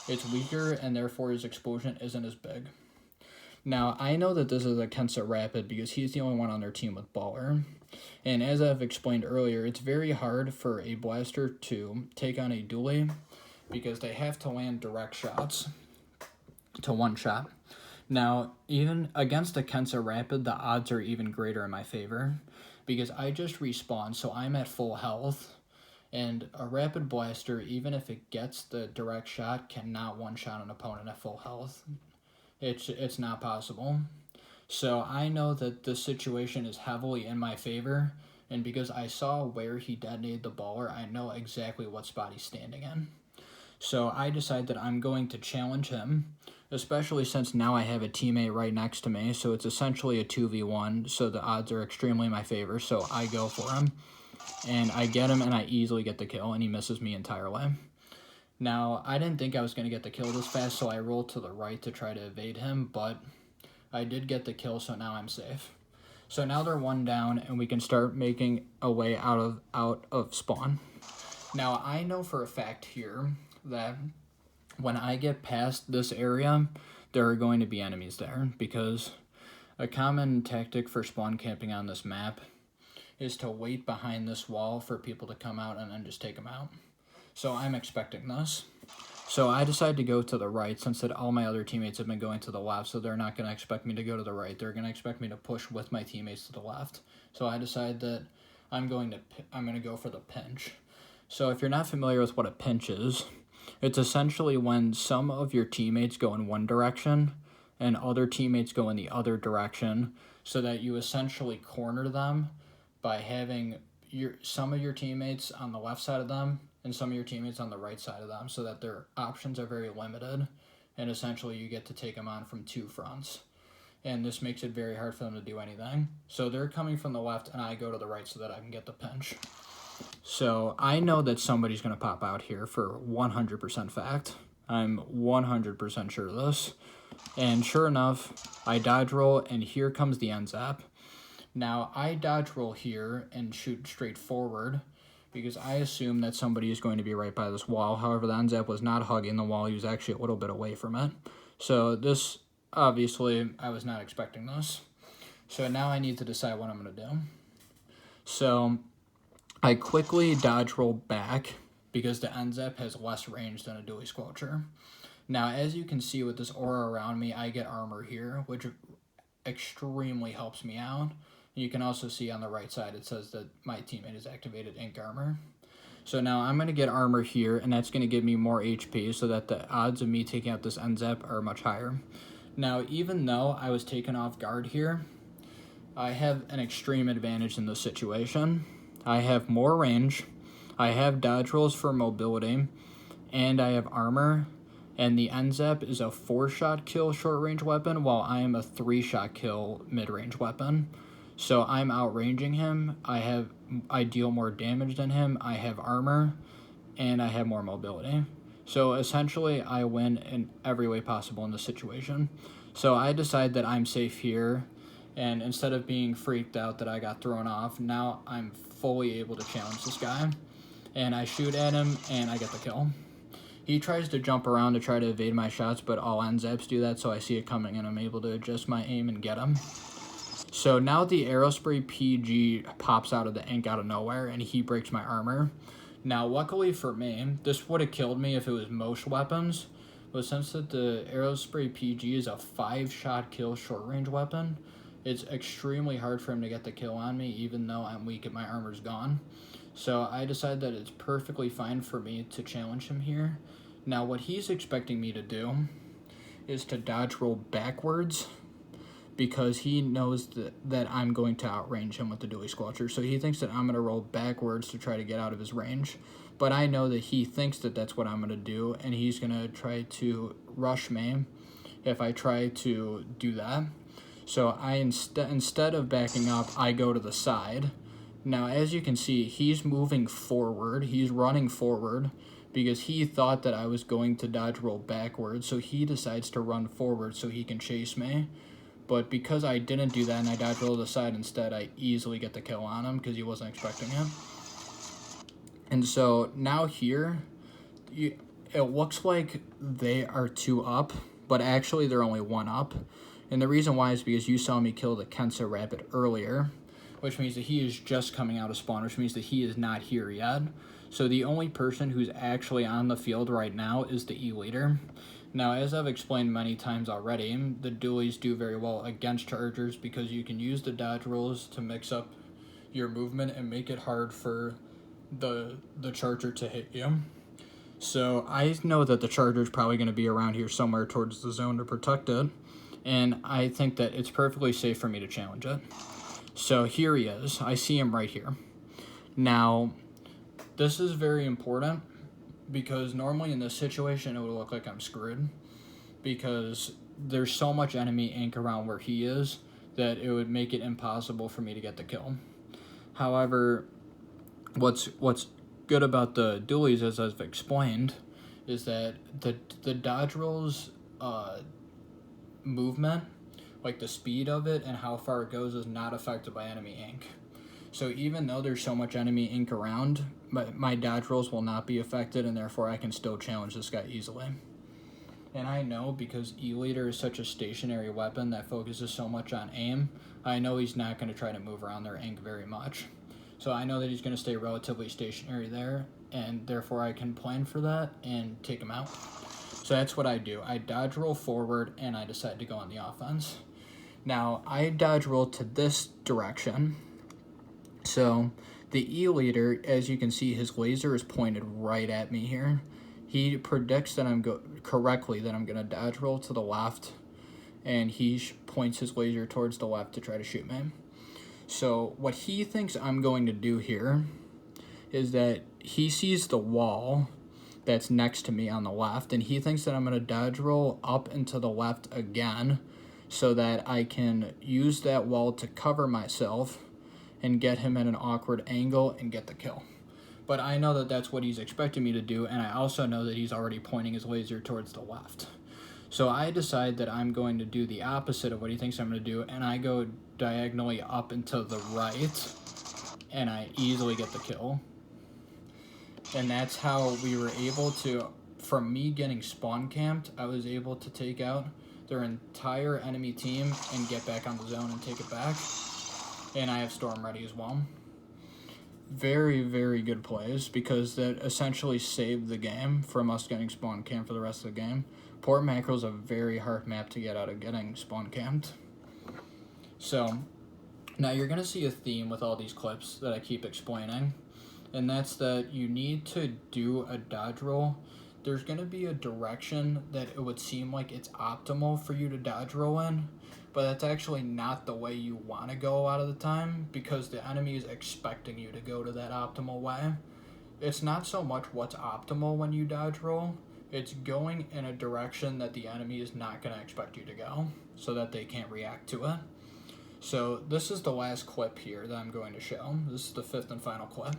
It's weaker, and therefore his explosion isn't as big. Now, I know that this is a Kensa Rapid because he's the only one on their team with baller. And as I've explained earlier, it's very hard for a blaster to take on a dually because they have to land direct shots to one shot. Now, even against a Kensa Rapid, the odds are even greater in my favor because I just respawned, so I'm at full health, and a Rapid Blaster, even if it gets the direct shot, cannot one-shot an opponent at full health. It's not possible. So I know that this situation is heavily in my favor, and because I saw where he detonated the baller, I know exactly what spot he's standing in. So I decide that I'm going to challenge him, especially since now I have a teammate right next to me, so it's essentially a 2v1, so the odds are extremely in my favor, so I go for him, and I get him, and I easily get the kill, and he misses me entirely. Now, I didn't think I was going to get the kill this fast, so I rolled to the right to try to evade him, but I did get the kill, so now I'm safe. So now they're one down, and we can start making a way out of spawn. Now, I know for a fact here that when I get past this area, there are going to be enemies there, because a common tactic for spawn camping on this map is to wait behind this wall for people to come out and then just take them out. So I'm expecting this. So I decided to go to the right since that all my other teammates have been going to the left, so they're not going to expect me to go to the right. They're going to expect me to push with my teammates to the left. So I decided that I'm going to go for the pinch. So if you're not familiar with what a pinch is, it's essentially when some of your teammates go in one direction and other teammates go in the other direction, so that you essentially corner them by having some of your teammates on the left side of them and some of your teammates on the right side of them, so that their options are very limited, and essentially you get to take them on from two fronts. And this makes it very hard for them to do anything. So they're coming from the left, and I go to the right so that I can get the pinch. So I know that somebody's going to pop out here for 100% fact. I'm 100% sure of this. And sure enough, I dodge roll, and here comes the end zap. Now, I dodge roll here and shoot straight forward because I assume that somebody is going to be right by this wall. However, the end zap was not hugging the wall. He was actually a little bit away from it. So this, obviously, I was not expecting this. So now I need to decide what I'm going to do. So I quickly dodge roll back because the end zap has less range than a Dualie Squelcher. Now, as you can see with this aura around me, I get armor here, which extremely helps me out You can also see on the right side it says that my teammate has activated ink armor. So now I'm going to get armor here, and that's going to give me more HP so that the odds of me taking out this end zap are much higher. Now, even though I was taken off guard here, I have an extreme advantage in this situation. I have more range, I have dodge rolls for mobility, and I have armor, and the end zap is a 4-shot kill short-range weapon, while I am a 3-shot kill mid-range weapon. So I'm outranging him, I deal more damage than him, I have armor, and I have more mobility. So essentially, I win in every way possible in this situation. So I decide that I'm safe here, and instead of being freaked out that I got thrown off, now I'm fully able to challenge this guy. And I shoot at him, and I get the kill. He tries to jump around to try to evade my shots, but all end zaps do that, so I see it coming, and I'm able to adjust my aim and get him. So now the Aerospray PG pops out of the ink out of nowhere, and he breaks my armor. Now, luckily for me, this would have killed me if it was most weapons, but since that the Aerospray PG is a 5-shot kill short-range weapon, it's extremely hard for him to get the kill on me, even though I'm weak and my armor's gone. So I decide that it's perfectly fine for me to challenge him here. Now, what he's expecting me to do is to dodge roll backwards, because he knows that I'm going to outrange him with the Dualie Squelcher. So he thinks that I'm going to roll backwards to try to get out of his range. But I know that he thinks that that's what I'm going to do, and he's going to try to rush me if I try to do that. So I instead of backing up, I go to the side. Now, as you can see, he's moving forward. He's running forward because he thought that I was going to dodge roll backwards. So he decides to run forward so he can chase me. But because I didn't do that and I dodge roll to the side instead, I easily get the kill on him because he wasn't expecting it. And so now here, it looks like they are 2 up, but actually they're only 1 up. And the reason why is because you saw me kill the Kensa rabbit earlier, which means that he is just coming out of spawn, which means that he is not here yet. So the only person who's actually on the field right now is the E-Leader. Now, as I've explained many times already, the Dualies do very well against Chargers because you can use the dodge rolls to mix up your movement and make it hard for the Charger to hit you. So I know that the Charger is probably going to be around here somewhere towards the zone to protect it, and I think that it's perfectly safe for me to challenge it. So here he is. I see him right here. Now, this is very important, because normally in this situation it would look like I'm screwed, because there's so much enemy ink around where he is that it would make it impossible for me to get the kill. However, what's good about the Dualies, as I've explained, is that the dodge rolls movement, like the speed of it and how far it goes, is not affected by enemy ink. So even though there's so much enemy ink around, my dodge rolls will not be affected, and therefore I can still challenge this guy easily. And I know, because E-Leader is such a stationary weapon that focuses so much on aim, I know he's not going to try to move around their ink very much. So I know that he's going to stay relatively stationary there, and therefore I can plan for that and take him out. So that's what I do. I dodge roll forward, and I decide to go on the offense. Now, I dodge roll to this direction. So the E-Leader, as you can see, his laser is pointed right at me here. He predicts that correctly that I'm going to dodge roll to the left, and he points his laser towards the left to try to shoot me. So what he thinks I'm going to do here is that he sees the wall that's next to me on the left, and he thinks that I'm going to dodge roll up and to the left again so that I can use that wall to cover myself and get him at an awkward angle and get the kill. But I know that that's what he's expecting me to do, and I also know that he's already pointing his laser towards the left. So I decide that I'm going to do the opposite of what he thinks I'm going to do, and I go diagonally up and to the right, and I easily get the kill. And that's how we were able to, from me getting spawn camped, I was able to take out their entire enemy team and get back on the zone and take it back. And I have Storm ready as well. Very, very good plays, because that essentially saved the game from us getting spawn camped for the rest of the game. Port Mackerel is a very hard map to get out of getting spawn camped. So Now you're going to see a theme with all these clips that I keep explaining, and that's that you need to do a dodge roll. There's going to be a direction that it would seem like it's optimal for you to dodge roll in, but that's actually not the way you want to go a lot of the time, because the enemy is expecting you to go to that optimal way. It's not so much what's optimal when you dodge roll, it's going in a direction that the enemy is not going to expect you to go, so that they can't react to it. So this is the last clip here that I'm going to show. This is the 5th and final clip.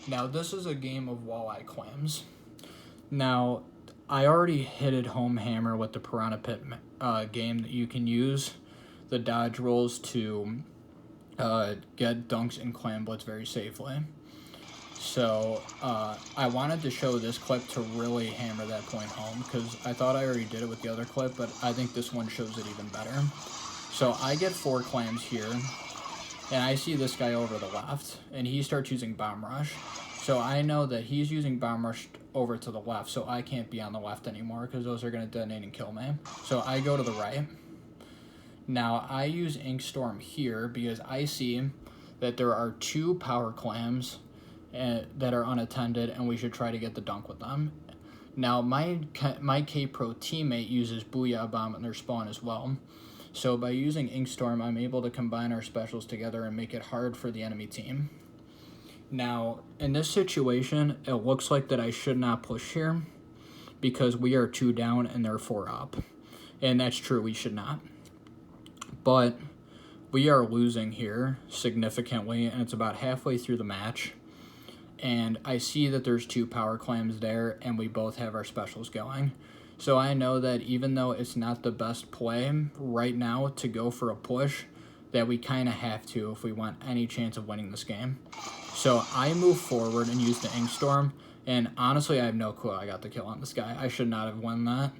Now this is a game of walleye clams. Now I already hit it home hammer with the Piranha Pit game that you can use the dodge rolls to get dunks and clam blitz very safely. So I wanted to show this clip to really hammer that point home, because I thought I already did it with the other clip, but I think this one shows it even better. So I get 4 clams here, and I see this guy over the left, and he starts using Bomb Rush. So I know that he's using Bomb Rush over to the left, so I can't be on the left anymore, because those are going to detonate and kill me. So I go to the right. Now I use Ink Storm here, because I see that there are 2 power clams that are unattended, and we should try to get the dunk with them. Now my K-Pro teammate uses Booyah Bomb in their spawn as well. So by using Ink Storm, I'm able to combine our specials together and make it hard for the enemy team. Now, in this situation, it looks like that I should not push here, because we are 2 down and they're 4 up. And that's true, we should not. But we are losing here significantly, and it's about halfway through the match. And I see that there's 2 power clams there, and we both have our specials going. So I know that even though it's not the best play right now to go for a push, that we kind of have to if we want any chance of winning this game. So I move forward and use the Ink Storm, and honestly I have no clue I got the kill on this guy. I should not have won that.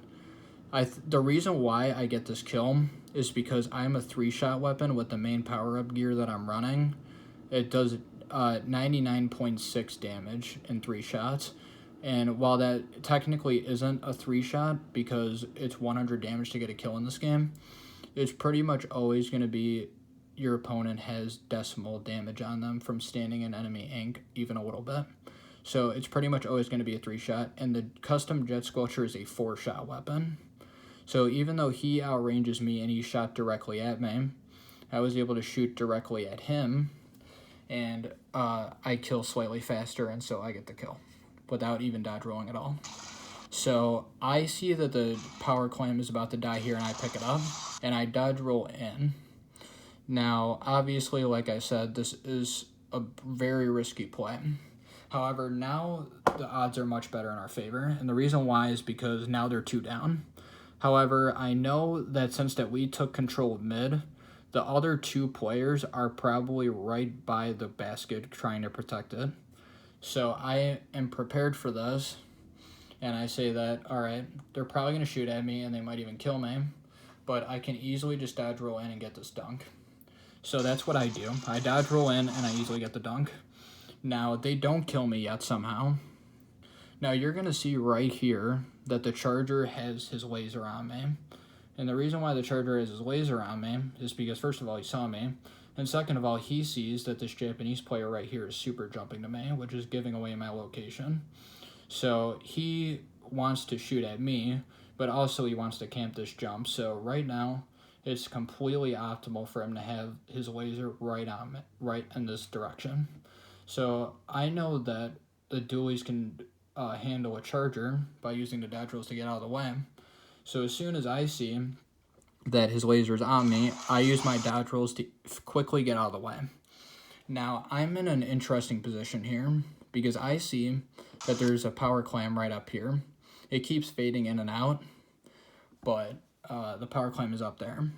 The reason why I get this kill is because I'm a 3-shot weapon with the main power-up gear that I'm running. It does 99.6 damage in 3 shots. And while that technically isn't a 3-shot, because it's 100 damage to get a kill in this game, it's pretty much always going to be your opponent has decimal damage on them from standing in enemy ink, even a little bit. So it's pretty much always going to be a 3-shot, and the custom Jet Squelcher is a 4-shot weapon. So even though he outranges me and he shot directly at me, I was able to shoot directly at him, and I kill slightly faster, and so I get the kill without even dodge rolling at all. So I see that the power clam is about to die here, and I pick it up, and I dodge roll in. Now, obviously, like I said, this is a very risky play. However, now the odds are much better in our favor, and the reason why is because now they're 2 down. However, I know that since that we took control of mid, the other 2 players are probably right by the basket trying to protect it. So I am prepared for this, and I say that, alright, they're probably going to shoot at me, and they might even kill me, but I can easily just dodge roll in and get this dunk. So that's what I do. I dodge roll in, and I easily get the dunk. Now, they don't kill me yet somehow. Now, you're going to see right here that the Charger has his laser on me. And the reason why the Charger has his laser on me is because, first of all, he saw me. And second of all, he sees that this Japanese player right here is super jumping to me, which is giving away my location. So he wants to shoot at me, but also he wants to camp this jump. So right now, it's completely optimal for him to have his laser right on me, right in this direction. So I know that the Dualies can handle a Charger by using the dodge rolls to get out of the way. So as soon as I see that his laser is on me, I use my dodge rolls to quickly get out of the way. Now, I'm in an interesting position here because I see that there's a power clam right up here. It keeps fading in and out, but the power clam is up there.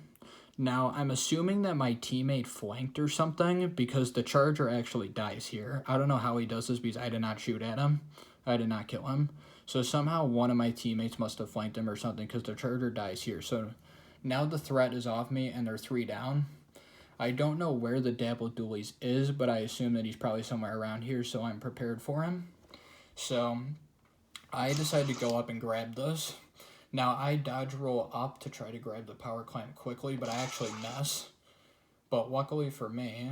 Now, I'm assuming that my teammate flanked or something because the Charger actually dies here. I don't know how he does this because I did not shoot at him. I did not kill him. So somehow one of my teammates must have flanked him or something because the Charger dies here. So now the threat is off me and they're 3 down. I don't know where the Dabble Dualies is, but I assume that he's probably somewhere around here, so I'm prepared for him. So I decide to go up and grab this. Now I dodge roll up to try to grab the power clamp quickly, but I actually miss But luckily for me,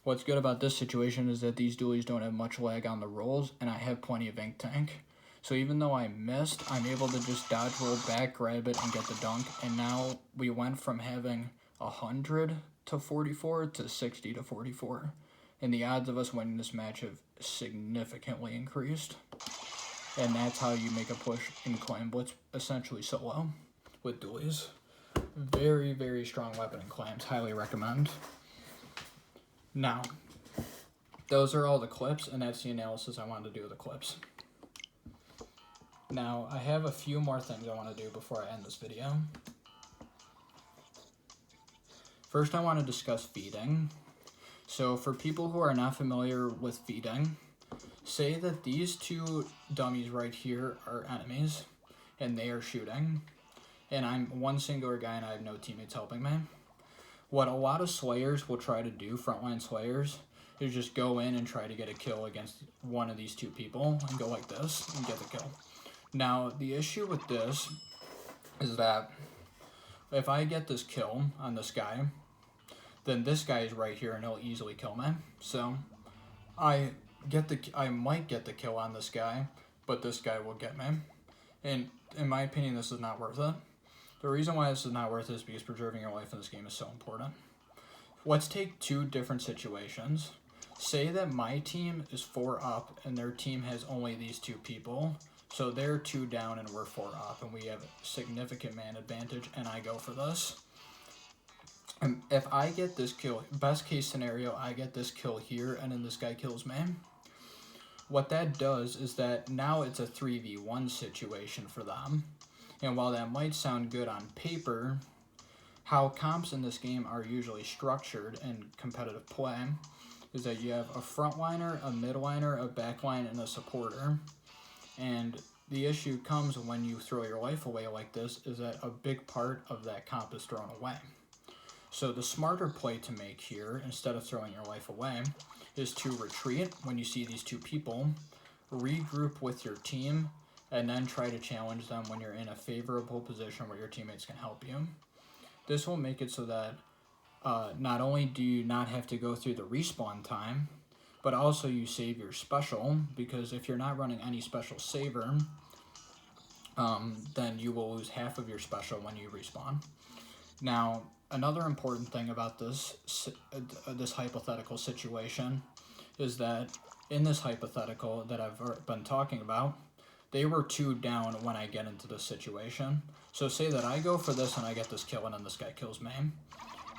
what's good about this situation is that these dualies don't have much lag on the rolls, and I have plenty of ink tank. So even though I missed, I'm able to just dodge roll back, grab it, and get the dunk. And now we went from having 100 to 44 to 60 to 44. And the odds of us winning this match have significantly increased. And that's how you make a push in clam blitz, essentially solo with dualies. Very, very strong weapon in clams. Highly recommend. Now, those are all the clips, and that's the analysis I wanted to do with the clips. Now, I have a few more things I want to do before I end this video. First, I want to discuss feeding. So, for people who are not familiar with feeding, say that these two dummies right here are enemies, and they are shooting, and I'm one singular guy and I have no teammates helping me. What a lot of slayers will try to do, frontline slayers, is just go in and try to get a kill against one of these two people and go like this and get the kill. Now, the issue with this is that if I get this kill on this guy, then this guy is right here and he'll easily kill me. So I might get the kill on this guy, but this guy will get me. And in my opinion, this is not worth it. The reason why this is not worth it is because preserving your life in this game is so important. Let's take two different situations. Say that my team is 4 up and their team has only these two people. So they're 2 down and we're 4 up and we have significant man advantage, and I go for this. And if I get this kill, best case scenario, I get this kill here and then this guy kills me. What that does is that now it's a 3v1 situation for them. And while that might sound good on paper, how comps in this game are usually structured in competitive play is that you have a frontliner, a midliner, a backline, and a supporter. And the issue comes when you throw your life away like this is that a big part of that comp is thrown away. So the smarter play to make here, instead of throwing your life away, is to retreat when you see these two people, regroup with your team, and then try to challenge them when you're in a favorable position where your teammates can help you. This will make it so that not only do you not have to go through the respawn time, but also you save your special, because if you're not running any special saver, then you will lose half of your special when you respawn. Now, another important thing about this hypothetical situation is that in this hypothetical that I've been talking about, they were 2 down when I get into this situation. So say that I go for this and I get this kill and then this guy kills me.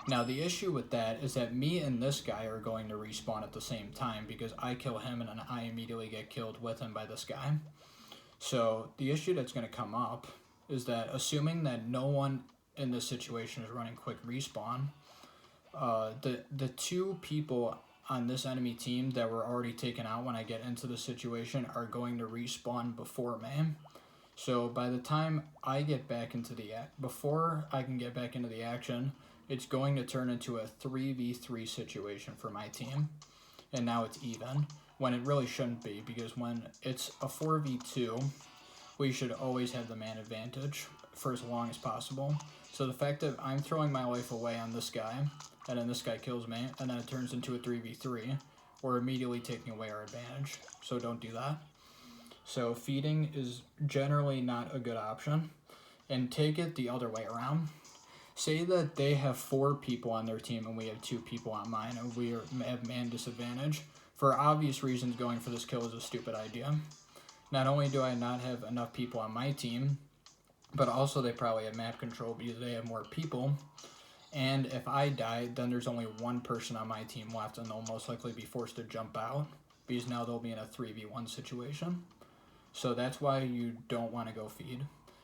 Now the issue with that is that me and this guy are going to respawn at the same time because I kill him and then I immediately get killed with him by this guy. So the issue that's going to come up is that assuming that no one in this situation is running quick respawn, the 2 people on this enemy team that were already taken out when I get into the situation are going to respawn before me. So by the time I get back into before I can get back into the action, it's going to turn into a 3v3 situation for my team. And now it's even, when it really shouldn't be, because when it's a 4v2, we should always have the man advantage for as long as possible. So the fact that I'm throwing my life away on this guy, and then this guy kills me, and then it turns into a 3v3, we're immediately taking away our advantage. So don't do that. So feeding is generally not a good option. And take it the other way around. Say that they have 4 people on their team and we have 2 people on mine, and we have man disadvantage. For obvious reasons, going for this kill is a stupid idea. Not only do I not have enough people on my team, but also they probably have map control because they have more people. And if I die, then there's only 1 person on my team left, and they'll most likely be forced to jump out because now they'll be in a 3v1 situation. So that's why you don't want to go feed.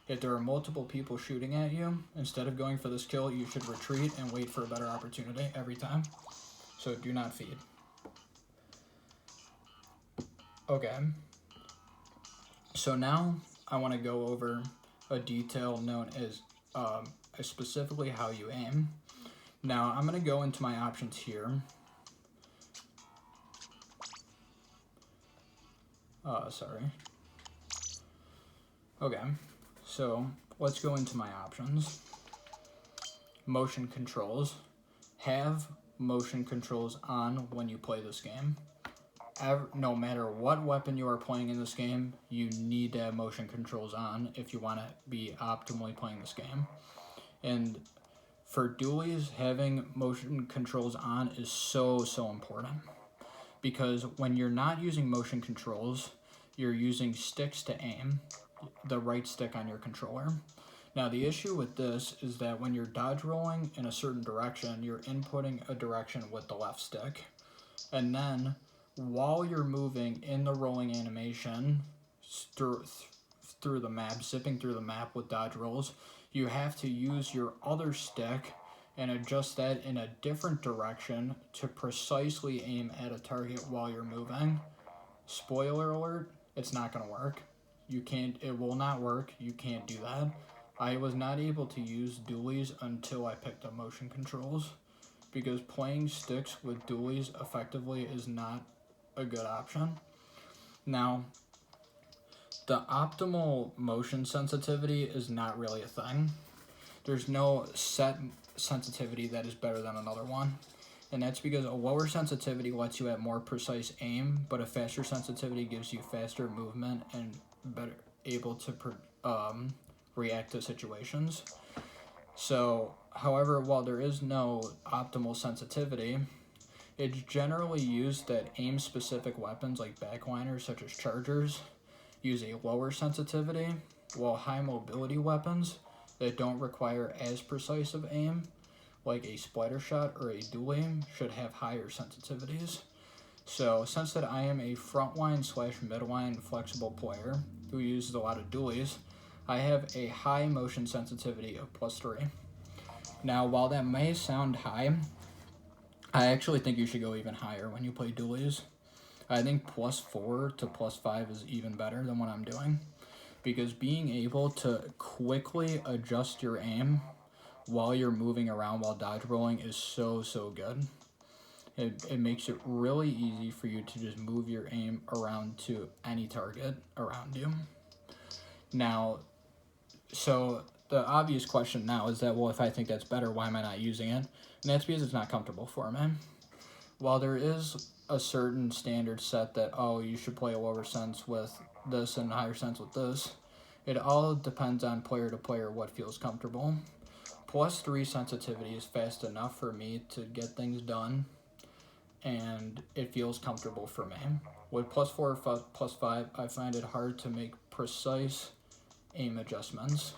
If there are multiple people shooting at you, instead of going for this kill, you should retreat and wait for a better opportunity every time. So do not feed. Okay. So now I want to go over a detail known as specifically how you aim. Now I'm going to go into my options here. Sorry. Okay, so let's go into my options. motion controls. Have motion controls on when you play this game. No matter what weapon you are playing in this game, you need to have motion controls on if you want to be optimally playing this game. And for dualies, having motion controls on is so important, because when you're not using motion controls, you're using sticks to aim, the right stick on your controller. Now the issue with this is that when you're dodge rolling in a certain direction, you're inputting a direction with the left stick, and then while you're moving in the rolling animation through the map, zipping through the map with dodge rolls, you have to use your other stick and adjust that in a different direction to precisely aim at a target while you're moving. Spoiler alert, it's not going to work. It will not work. You can't do that. I was not able to use dualies until I picked up motion controls, because playing sticks with dualies effectively is not a good option. Now, the optimal motion sensitivity is not really a thing. There's no set sensitivity that is better than another one, and that's because a lower sensitivity lets you have more precise aim, but a faster sensitivity gives you faster movement and better able to react to situations. So, however, while there is no optimal sensitivity, it's generally used that aim-specific weapons like backliners, such as chargers, use a lower sensitivity, while high mobility weapons that don't require as precise of aim, like a splatter shot or a dualie, should have higher sensitivities. So, since that I am a frontline/midline flexible player who uses a lot of dualies, I have a high motion sensitivity of +3. Now, while that may sound high, I actually think you should go even higher when you play dualies. I think +4 to +5 is even better than what I'm doing, because being able to quickly adjust your aim while you're moving around while dodge rolling is so good. It makes it really easy for you to just move your aim around to any target around you. Now, so the obvious question now is that, well, if I think that's better, why am I not using it? And that's because it's not comfortable for me. While there is a certain standard set that, oh, you should play a lower sense with this and a higher sense with this, it all depends on player to player what feels comfortable. +3 sensitivity is fast enough for me to get things done, and it feels comfortable for me. With +4 or +5, I find it hard to make precise aim adjustments.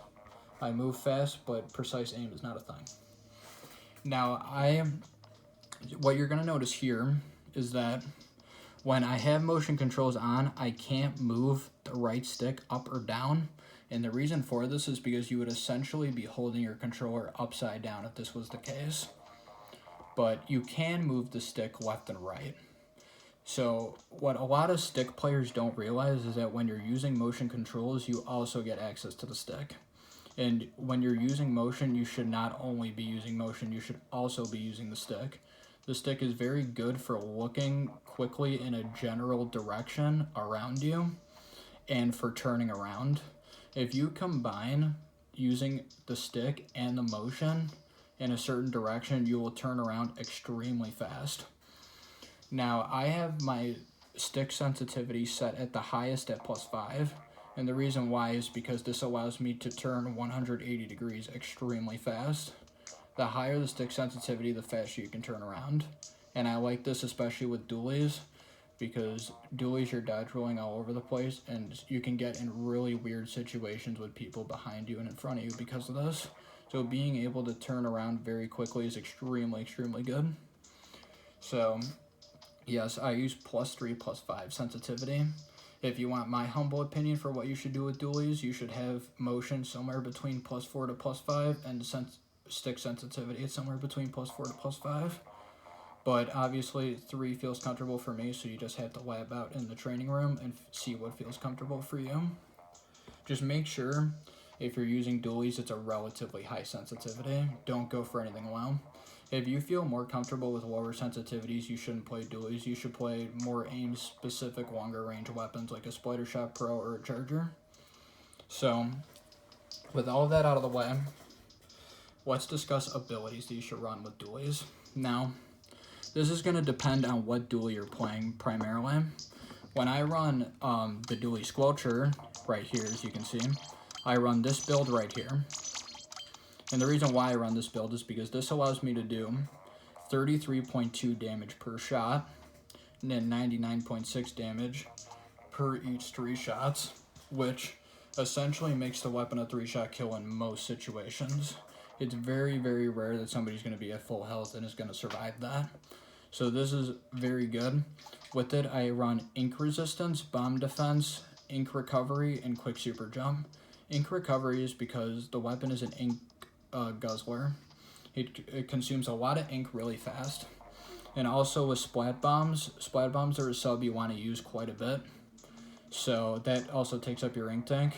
I move fast, but precise aim is not a thing. Now, what you're going to notice here is that when I have motion controls on, I can't move the right stick up or down. And the reason for this is because you would essentially be holding your controller upside down if this was the case. But you can move the stick left and right. So what a lot of stick players don't realize is that when you're using motion controls, you also get access to the stick. And when you're using motion, you should not only be using motion, you should also be using the stick. The stick is very good for looking quickly in a general direction around you and for turning around. If you combine using the stick and the motion in a certain direction, you will turn around extremely fast. Now, I have my stick sensitivity set at the highest at +5. And the reason why is because this allows me to turn 180 degrees extremely fast. The higher the stick sensitivity, the faster you can turn around. And I like this especially with dualies, because dualies, you're dodge rolling all over the place, and you can get in really weird situations with people behind you and in front of you because of this. So being able to turn around very quickly is extremely good. So, yes, I use +3, +5 sensitivity. If you want my humble opinion for what you should do with dualies, you should have motion somewhere between +4 to +5, and stick sensitivity is somewhere between +4 to +5. But obviously 3 feels comfortable for me, so you just have to lab out in the training room and see what feels comfortable for you. Just make sure if you're using dualies, it's a relatively high sensitivity. Don't go for anything low. If you feel more comfortable with lower sensitivities, you shouldn't play dualies. You should play more aim-specific, longer-range weapons like a Splitter Shot Pro or a Charger. So, with all of that out of the way, let's discuss abilities that you should run with dualies. Now, this is going to depend on what dualie you're playing primarily. When I run the Dualie Squelcher right here, as you can see, I run this build right here. And the reason why I run this build is because this allows me to do 33.2 damage per shot, and then 99.6 damage per each 3 shots, which essentially makes the weapon a 3-shot kill in most situations. It's very, very rare that somebody's going to be at full health and is going to survive that. So this is very good. With it, I run Ink Resistance, Bomb Defense, Ink Recovery, and Quick Super Jump. Ink Recovery is because the weapon is an ink guzzler. It consumes a lot of ink really fast. And also with Splat Bombs are a sub you want to use quite a bit. So that also takes up your ink tank.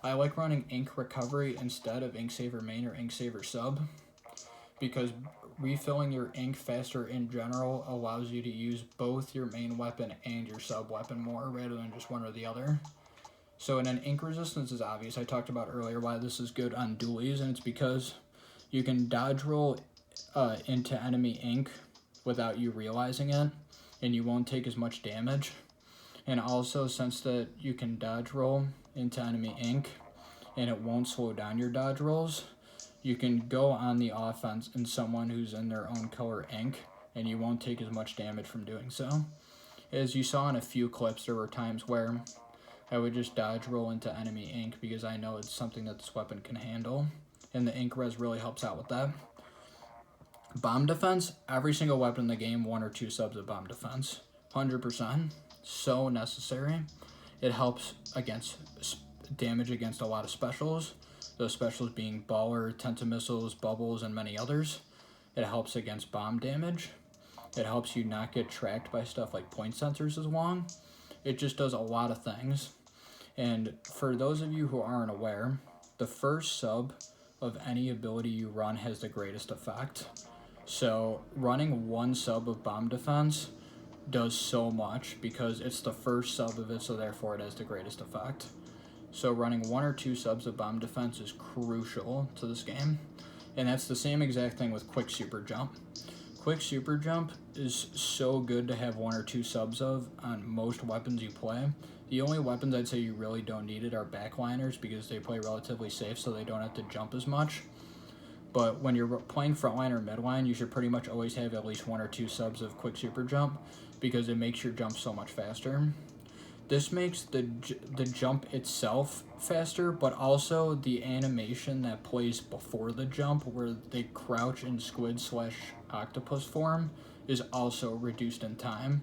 I like running Ink Recovery instead of Ink Saver Main or Ink Saver Sub, because refilling your ink faster in general allows you to use both your main weapon and your sub weapon more rather than just one or the other. So, and then Ink Resistance is obvious. I talked about earlier why this is good on dualies, and it's because you can dodge roll into enemy ink without you realizing it, and you won't take as much damage. And also, since that you can dodge roll into enemy ink and it won't slow down your dodge rolls, you can go on the offense in someone who's in their own color ink, and you won't take as much damage from doing so. As you saw in a few clips, there were times where I would just dodge roll into enemy ink because I know it's something that this weapon can handle, and the ink res really helps out with that. Bomb defense, every single weapon in the game, 1 or 2 subs of bomb defense. 100%. So necessary. It helps against damage against a lot of specials. Those specials being Baller, Tentamissiles, Bubbles, and many others. It helps against bomb damage. It helps you not get tracked by stuff like point sensors as long. It just does a lot of things. And for those of you who aren't aware, the first sub of any ability you run has the greatest effect. So running 1 sub of bomb defense does so much because it's the first sub of it, so therefore it has the greatest effect. So running 1 or 2 subs of bomb defense is crucial to this game. And that's the same exact thing with Quick Super Jump. Quick Super Jump is so good to have 1 or 2 subs of on most weapons you play. The only weapons I'd say you really don't need it are backliners because they play relatively safe, so they don't have to jump as much. But when you're playing frontline or midline, you should pretty much always have at least 1 or 2 subs of Quick Super Jump because it makes your jump so much faster. This makes the jump itself faster, but also the animation that plays before the jump, where they crouch in squid/octopus form, is also reduced in time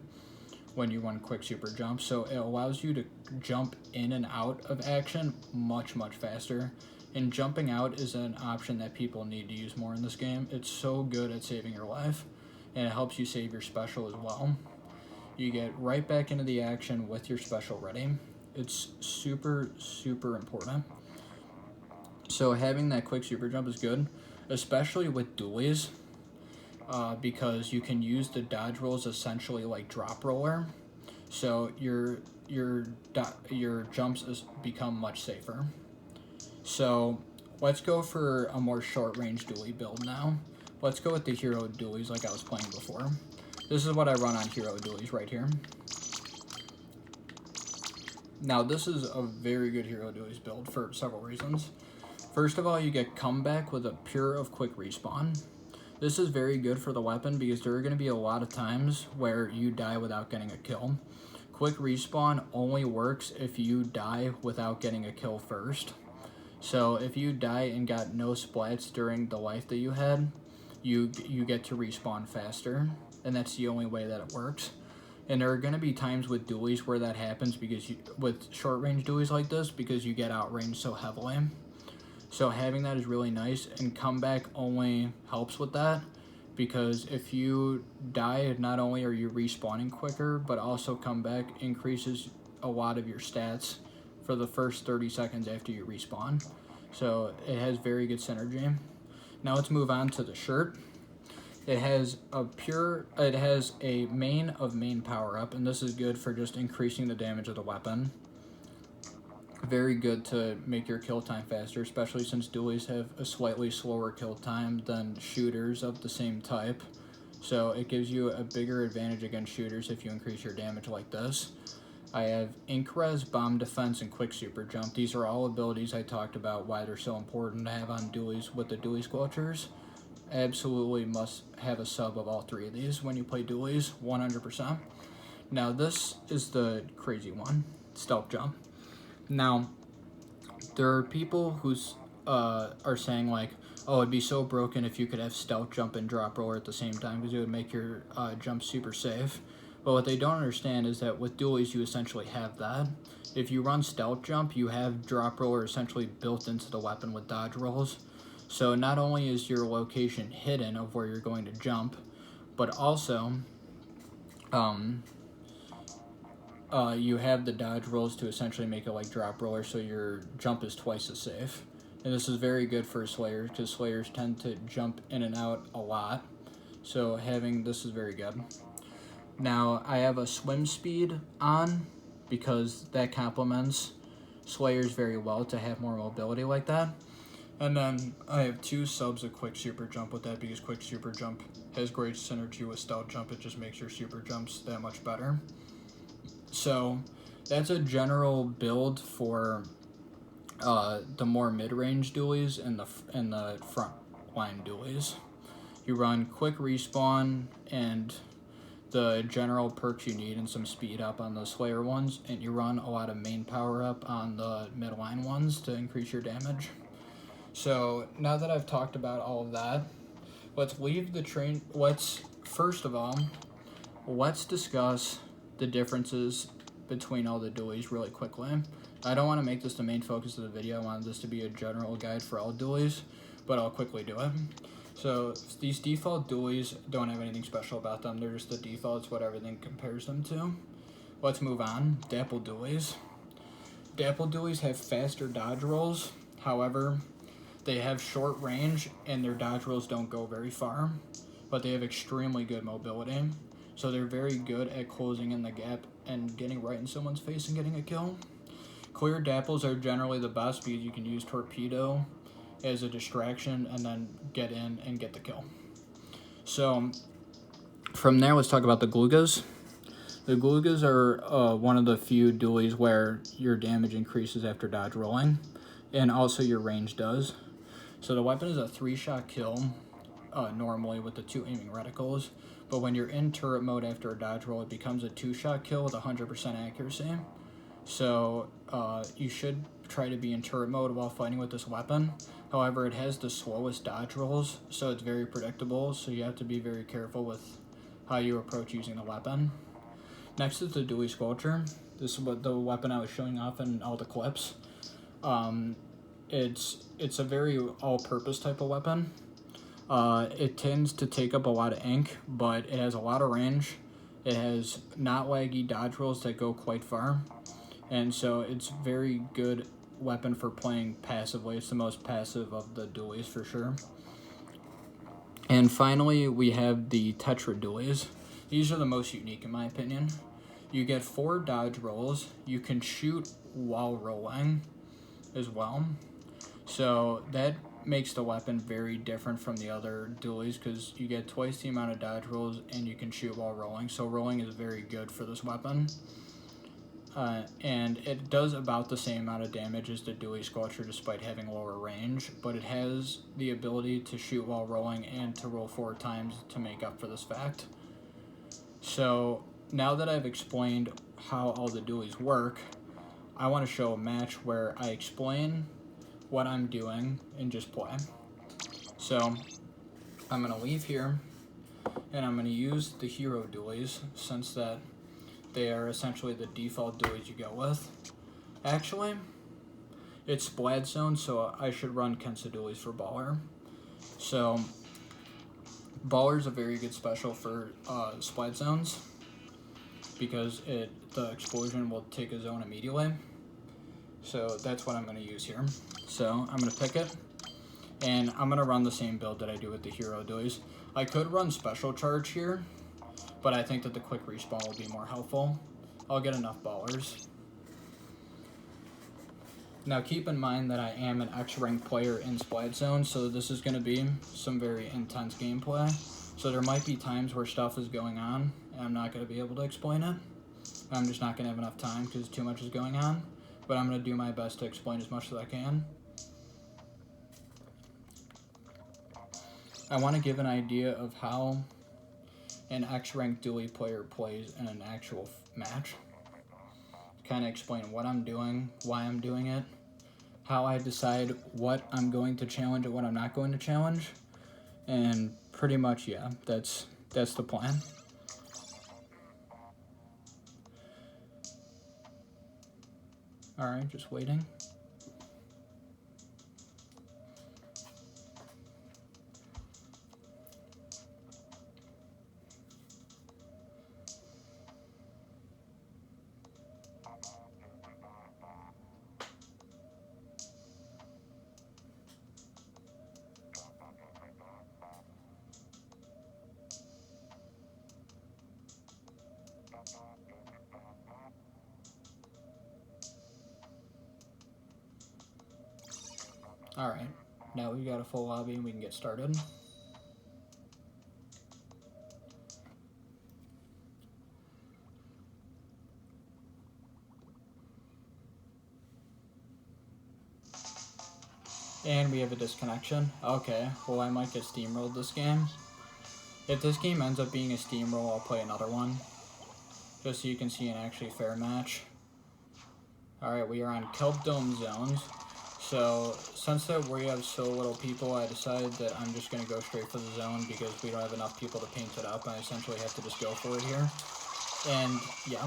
when you run Quick Super Jump. So it allows you to jump in and out of action much, much faster. And jumping out is an option that people need to use more in this game. It's so good at saving your life, and it helps you save your special as well. You get right back into the action with your special ready. It's super, super important. So having that Quick Super Jump is good, especially with dualies, because you can use the dodge rolls essentially like drop roller. So your jumps become much safer. So let's go for a more short-range dualie build now. Let's go with the hero dualies like I was playing before. This is what I run on hero dualies right here. Now this is a very good hero dualies build for several reasons. First of all, you get comeback with a pure of quick respawn. This is very good for the weapon because there are going to be a lot of times where you die without getting a kill. Quick respawn only works if you die without getting a kill first. So if you die and got no splats during the life that you had, you get to respawn faster, and that's the only way that it works. And there are going to be times with dualies where that happens because with short range dualies like this, because you get outranged so heavily. So having that is really nice, and comeback only helps with that because if you die, not only are you respawning quicker, but also comeback increases a lot of your stats for the first 30 seconds after you respawn. So it has very good synergy. Now let's move on to the shirt. It has a main power up, and this is good for just increasing the damage of the weapon. very good to make your kill time faster, especially since dualies have a slightly slower kill time than shooters of the same type. So it gives you a bigger advantage against shooters if you increase your damage like this. I have Ink Res, Bomb Defense, and Quick Super Jump. These are all abilities I talked about why they're so important to have on dualies with the dually squelchers. Absolutely must have a sub of all three of these when you play dualies, 100%. Now this is the crazy one, Stealth Jump. Now, there are people who are saying like, oh, it'd be so broken if you could have Stealth Jump and Drop Roller at the same time because it would make your jump super safe. But what they don't understand is that with dualies, you essentially have that. If you run Stealth Jump, you have Drop Roller essentially built into the weapon with dodge rolls. So not only is your location hidden of where you're going to jump, but also you have the dodge rolls to essentially make it like Drop Roller, so your jump is twice as safe. And this is very good for Slayers, because Slayers tend to jump in and out a lot. So having this is very good. Now, I have a swim speed on, because that complements Slayers very well to have more mobility like that. And then I have 2 subs of Quick Super Jump with that, because Quick Super Jump has great synergy with Stealth Jump. It just makes your super jumps that much better. So that's a general build for the more mid-range dualies and the front line dualies. You run quick respawn and the general perks you need and some speed up on the Slayer ones, and you run a lot of main power up on the midline ones to increase your damage. So now that I've talked about all of that, let's leave the train. First of all, let's discuss the differences between all the dualies really quickly. I don't want to make this the main focus of the video. I wanted this to be a general guide for all dualies, but I'll quickly do it. So these default dualies don't have anything special about them. They're just the default. It's what everything compares them to. Let's move on. Dapple dualies. Dapple dualies have faster dodge rolls. However, they have short range and their dodge rolls don't go very far, but they have extremely good mobility. So they're very good at closing in the gap and getting right in someone's face and getting a kill. Clear dapples are generally the best because you can use Torpedo as a distraction and then get in and get the kill. So from there, let's talk about the Glugas. The Glugas are one of the few dualies where your damage increases after dodge rolling, and also your range does. So the weapon is a 3-shot kill normally with the 2 aiming reticles, but when you're in turret mode after a dodge roll, it becomes a 2-shot kill with 100% accuracy. So you should try to be in turret mode while fighting with this weapon. However, it has the slowest dodge rolls, so it's very predictable, so you have to be very careful with how you approach using the weapon. Next is the Dualie Squelcher. This is what the weapon I was showing off in all the clips. It's a very all-purpose type of weapon. It tends to take up a lot of ink, but it has a lot of range. It has not laggy dodge rolls that go quite far. And so it's very good weapon for playing passively. It's the most passive of the dualies for sure. And finally, we have the tetra dualies. These are the most unique in my opinion. You get 4 dodge rolls. You can shoot while rolling as well. So that makes the weapon very different from the other dualies because you get twice the amount of dodge rolls and you can shoot while rolling. So rolling is very good for this weapon. And it does about the same amount of damage as the Dualie Squelcher despite having lower range, but it has the ability to shoot while rolling and to roll 4 times to make up for this fact. So now that I've explained how all the dualies work, I want to show a match where I explain what I'm doing and just play. So I'm going to leave here and I'm going to use the hero dualies since that they are essentially the default dualies you go with. Actually, it's Splat zone, so I should run Kensa dualies for Baller. So Baller is a very good special for Splat zones because the explosion will take a zone immediately. So that's what I'm going to use here. So I'm going to pick it, and I'm going to run the same build that I do with the hero dualies. I could run Special Charge here, but I think that the quick respawn will be more helpful. I'll get enough ballers. Now keep in mind that I am an X-ranked player in Splat Zone, so this is going to be some very intense gameplay. So there might be times where stuff is going on, and I'm not going to be able to explain it. I'm just not going to have enough time because too much is going on. But I'm going to do my best to explain as much as I can. I want to give an idea of how an X-ranked Dualie player plays in an actual match. Kind of explain what I'm doing, why I'm doing it, how I decide what I'm going to challenge and what I'm not going to challenge, and pretty much, yeah, that's the plan. Alright, just waiting. Alright, now we've got a full lobby and we can get started. And we have a disconnection. Okay, well I might get steamrolled this game. If this game ends up being a steamroll, I'll play another one. Just so you can see an actually fair match. Alright, we are on Kelp Dome zones. So, since that we have so little people, I decided that I'm just going to go straight for the zone because we don't have enough people to paint it up. I essentially have to just go for it here. And, yeah.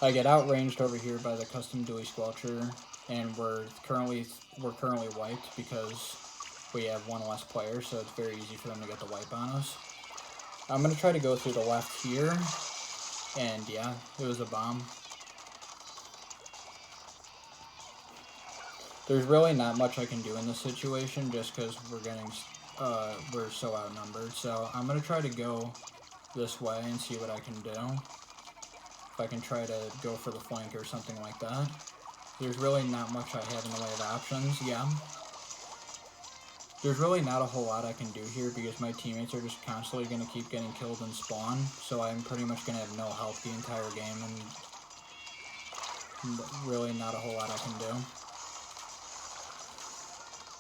I get outranged over here by the custom Dualie Squelcher, and we're currently wiped because we have one less player, so it's very easy for them to get the wipe on us. I'm going to try to go through the left here, and yeah, it was a bomb. There's really not much I can do in this situation just because we're so outnumbered. So I'm going to try to go this way and see what I can do. If I can try to go for the flank or something like that. There's really not much I have in the way of options, yeah. There's really not a whole lot I can do here because my teammates are just constantly going to keep getting killed and spawn. So I'm pretty much going to have no help the entire game and really not a whole lot I can do.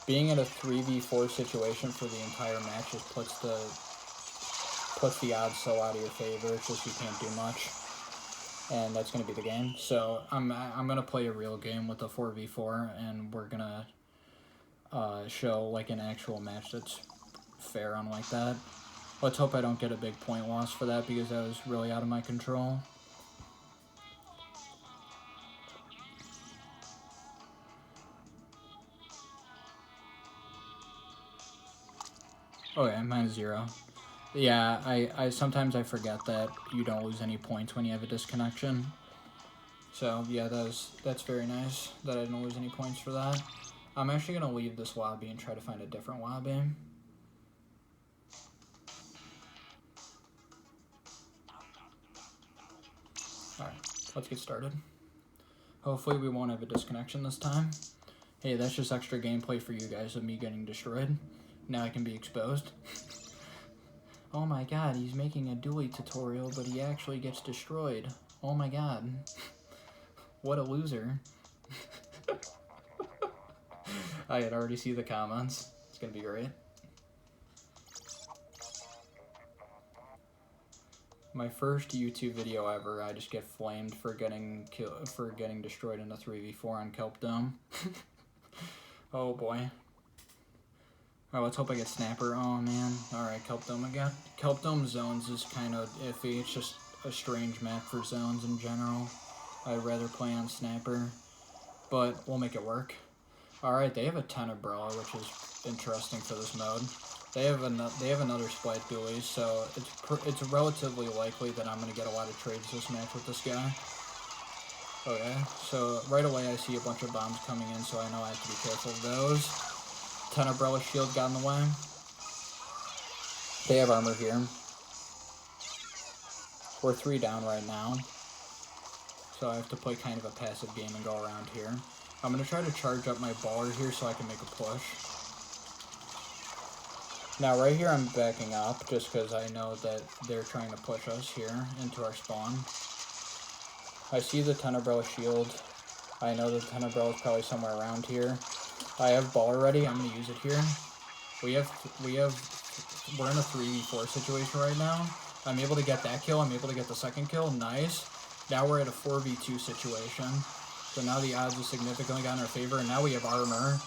Being in a 3v4 situation for the entire match just puts the odds so out of your favor. It's just you can't do much, and that's going to be the game. So I'm going to play a real game with a 4v4, and we're going to show like an actual match that's fair unlike that. Let's hope I don't get a big point loss for that because that was really out of my control. Oh yeah, mine's 0. Yeah, I sometimes I forget that you don't lose any points when you have a disconnection. So yeah, that's very nice that I didn't lose any points for that. I'm actually gonna leave this lobby and try to find a different lobby. Alright, let's get started. Hopefully we won't have a disconnection this time. Hey, that's just extra gameplay for you guys of me getting destroyed. Now I can be exposed. Oh my god, he's making a Dualie tutorial, but he actually gets destroyed. Oh my god. What a loser. I had already see the comments. It's gonna be great. My first YouTube video ever, I just get flamed for getting destroyed in a 3v4 on Kelp Dome. Oh boy. Alright, let's hope I get Snapper. Oh man. Alright, Kelp Dome again. Kelp Dome zones is kind of iffy. It's just a strange map for zones in general. I'd rather play on Snapper, but we'll make it work. Alright, they have a tetra, which is interesting for this mode. They have another Splat Dualie, so it's relatively likely that I'm going to get a lot of trades this match with this guy. Okay, so right away I see a bunch of bombs coming in, so I know I have to be careful of those. Tetra shield got in the way. They have armor here. We're 3 down right now, so I have to play kind of a passive game and go around here. I'm going to try to charge up my baller here so I can make a push. Now right here I'm backing up just because I know that they're trying to push us here into our spawn. I see the Tenebrella shield. I know the Tenebrella is probably somewhere around here. I have baller ready. I'm going to use it here. We're in a 3v4 situation right now. I'm able to get that kill. I'm able to get the second kill. Nice. Now we're at a 4v2 situation. So now the odds have significantly got in our favor, and now we have armor.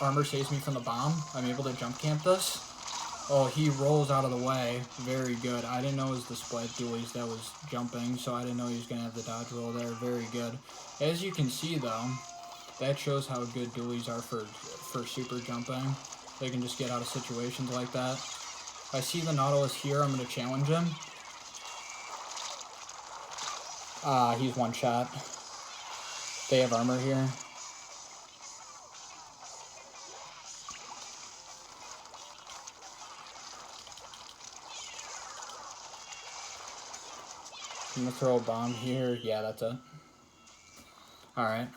Armor saves me from the bomb. I'm able to jump camp this. Oh, he rolls out of the way. Very good. I didn't know it was the Splat Dualies that was jumping, so I didn't know he was going to have the dodge roll there. Very good. As you can see, though, that shows how good Dualies are for super jumping. They can just get out of situations like that. I see the Nautilus here. I'm going to challenge him. He's one shot. They have armor here. I'm gonna throw a bomb here. Yeah, that's it. All right,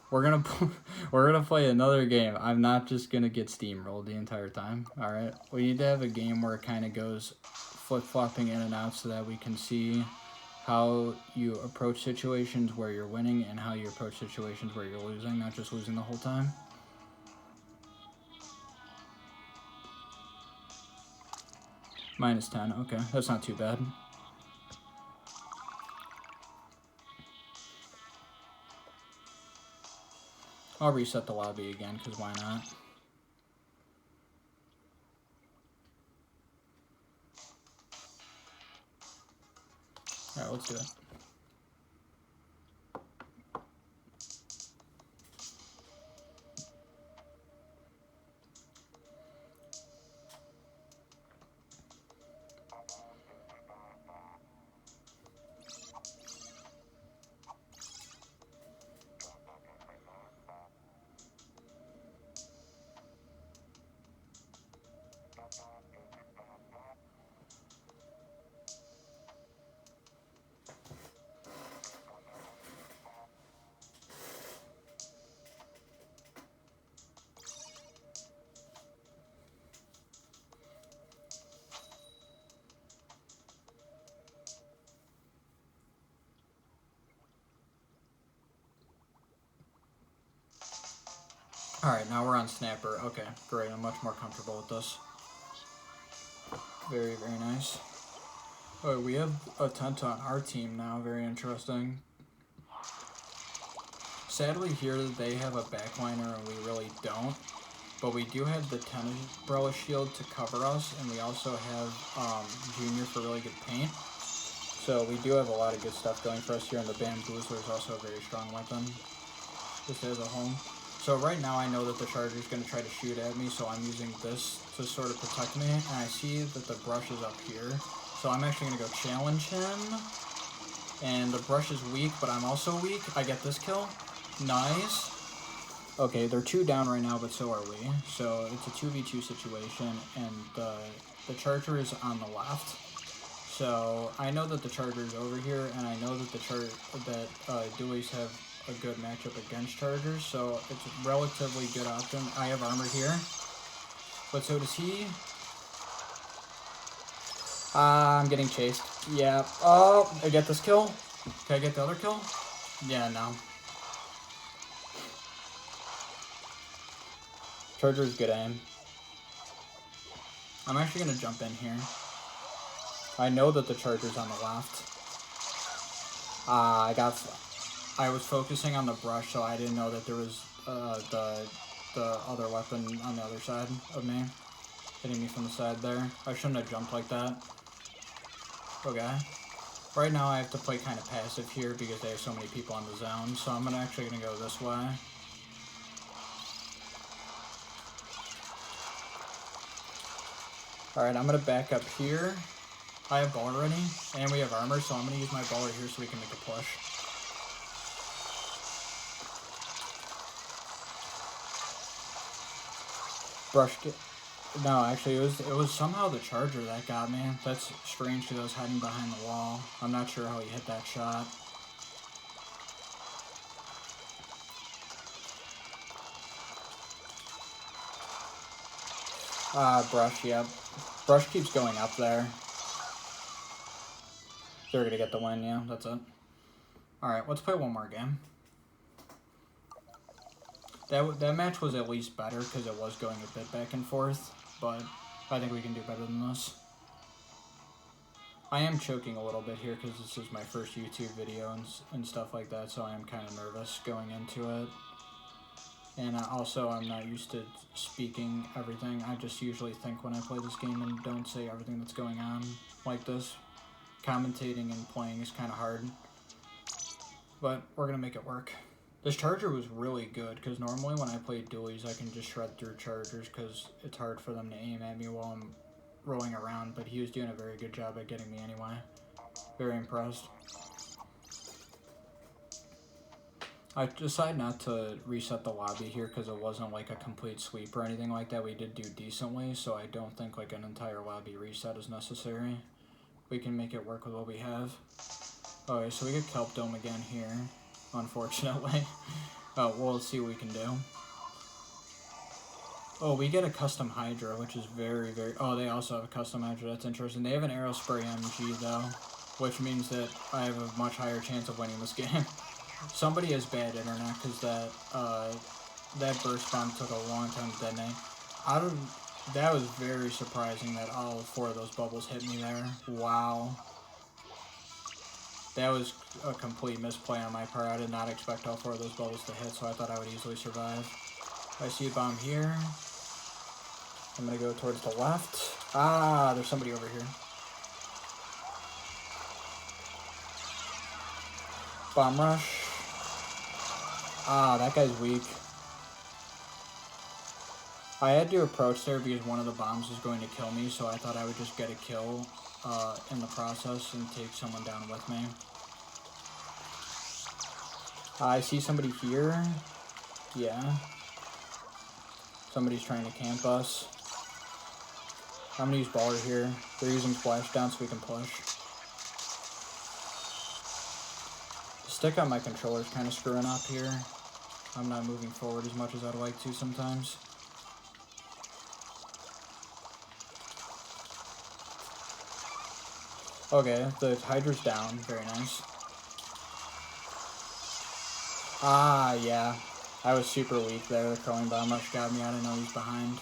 we're gonna play another game. I'm not just gonna get steamrolled the entire time. All right, we need to have a game where it kind of goes flip-flopping in and out so that we can see how you approach situations where you're winning and how you approach situations where you're losing, not just losing the whole time. -10. Okay, that's not too bad. I'll reset the lobby again, because why not? Alright, let's do it. Alright, now we're on Snapper. Okay, great. I'm much more comfortable with this. Very, very nice. Oh, we have a Tenta on our team now. Very interesting. Sadly, here they have a Backliner and we really don't. But we do have the Tenebrella shield to cover us, and we also have Junior for really good paint. So we do have a lot of good stuff going for us here, and the Bamboozler is also a very strong weapon, just as a whole. So right now I know that the Charger is going to try to shoot at me, so I'm using this to sort of protect me. And I see that the brush is up here, so I'm actually going to go challenge him. And the brush is weak, but I'm also weak. I get this kill. Nice. Okay, they're 2 down right now, but so are we. So it's a 2v2 situation, and the Charger is on the left. So I know that the Charger is over here, and I know that Dualies have a good matchup against Chargers, so it's a relatively good option. I have armor here, but so does he. I'm getting chased. Yeah. Oh, I get this kill. Can I get the other kill? Yeah, no. Charger's good aim. I'm actually going to jump in here. I know that the Charger's on the left. I was focusing on the brush, so I didn't know that there was the other weapon on the other side of me, hitting me from the side there. I shouldn't have jumped like that. Okay. Right now I have to play kind of passive here because they have so many people on the zone, so I'm actually going to go this way. Alright, I'm going to back up here. I have ball ready, and we have armor, so I'm going to use my baller here so we can make a push. Brush get. No, actually, it was somehow the Charger that got me. That's strange because I was hiding behind the wall. I'm not sure how he hit that shot. Brush, yep. Brush keeps going up there. They're gonna get the win, yeah, that's it. Alright, let's play one more game. That match was at least better because it was going a bit back and forth, but I think we can do better than this. I am choking a little bit here because this is my first YouTube video and stuff like that, so I am kind of nervous going into it. And also, I'm not used to speaking everything. I just usually think when I play this game and don't say everything that's going on like this. Commentating and playing is kind of hard, but we're going to make it work. This charger was really good, because normally when I play dualies, I can just shred through chargers, because it's hard for them to aim at me while I'm rolling around, but he was doing a very good job at getting me anyway. Very impressed. I decided not to reset the lobby here, because it wasn't like a complete sweep or anything like that. We did do decently, so I don't think like an entire lobby reset is necessary. We can make it work with what we have. Alright, so we get Kelp Dome again here. Unfortunately. We'll see what we can do. Oh, we get a custom Hydra, which is very, very... Oh, they also have a custom Hydra. That's interesting. They have an Arrow Spray MG, though, which means that I have a much higher chance of winning this game. Somebody has bad internet, because that burst bomb took a long time to detonate. That was very surprising that all 4 of those bubbles hit me there. Wow. That was a complete misplay on my part. I did not expect all 4 of those bubbles to hit, so I thought I would easily survive. I see a bomb here. I'm going to go towards the left. Ah, there's somebody over here. Bomb rush. Ah, that guy's weak. I had to approach there because one of the bombs was going to kill me, so I thought I would just get a kill in the process and take someone down with me. I see somebody here. Yeah. Somebody's trying to camp us. I'm going to use Baller here. They're using Splashdown so we can push. The stick on my controller is kind of screwing up here. I'm not moving forward as much as I'd like to sometimes. Okay, the Hydra's down. Very nice. Ah, yeah. I was super weak there. The Curling Bomb Rush got me. I didn't know he was behind.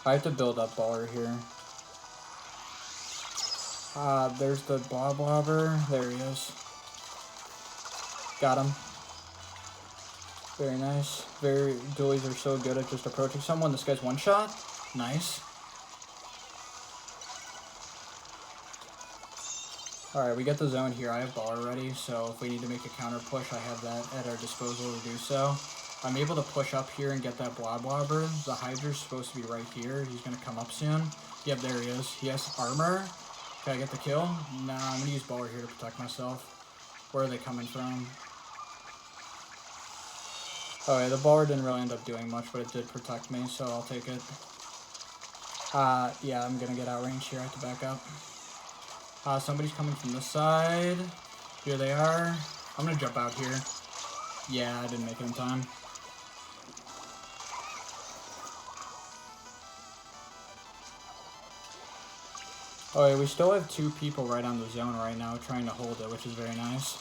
I have to build up Baller here. There's the Blobber. There he is. Got him. Very nice. Dualies are so good at just approaching someone. This guy's one shot. Nice. Alright, we get the zone here. I have Baller ready, so if we need to make a counter push, I have that at our disposal to do so. I'm able to push up here and get that Blobber. The Hydra's supposed to be right here. He's going to come up soon. Yep, there he is. He has armor. Can I get the kill? Nah, I'm going to use Baller here to protect myself. Where are they coming from? Oh yeah, the Baller didn't really end up doing much, but it did protect me, so I'll take it. Yeah, I'm going to get outrange here. I have to back up. Somebody's coming from this side. Here they are. I'm going to jump out here. Yeah, I didn't make it in time. Oh yeah, we still have 2 people right on the zone right now trying to hold it, which is very nice.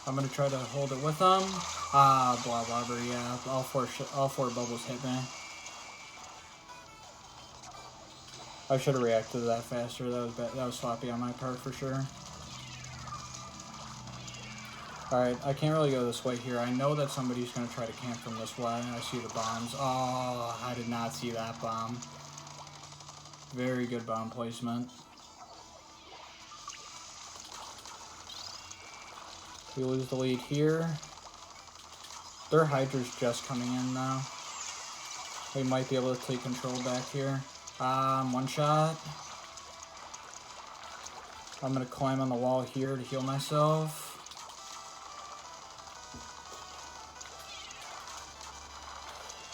I'm going to try to hold it with them. Blobber, yeah. All four bubbles hit me. I should have reacted to that faster. That was sloppy on my part for sure. Alright, I can't really go this way here. I know that somebody's going to try to camp from this way. I see the bombs. Oh, I did not see that bomb. Very good bomb placement. We lose the lead here. Their Hydra's just coming in now. We might be able to take control back here. One shot. I'm going to climb on the wall here to heal myself.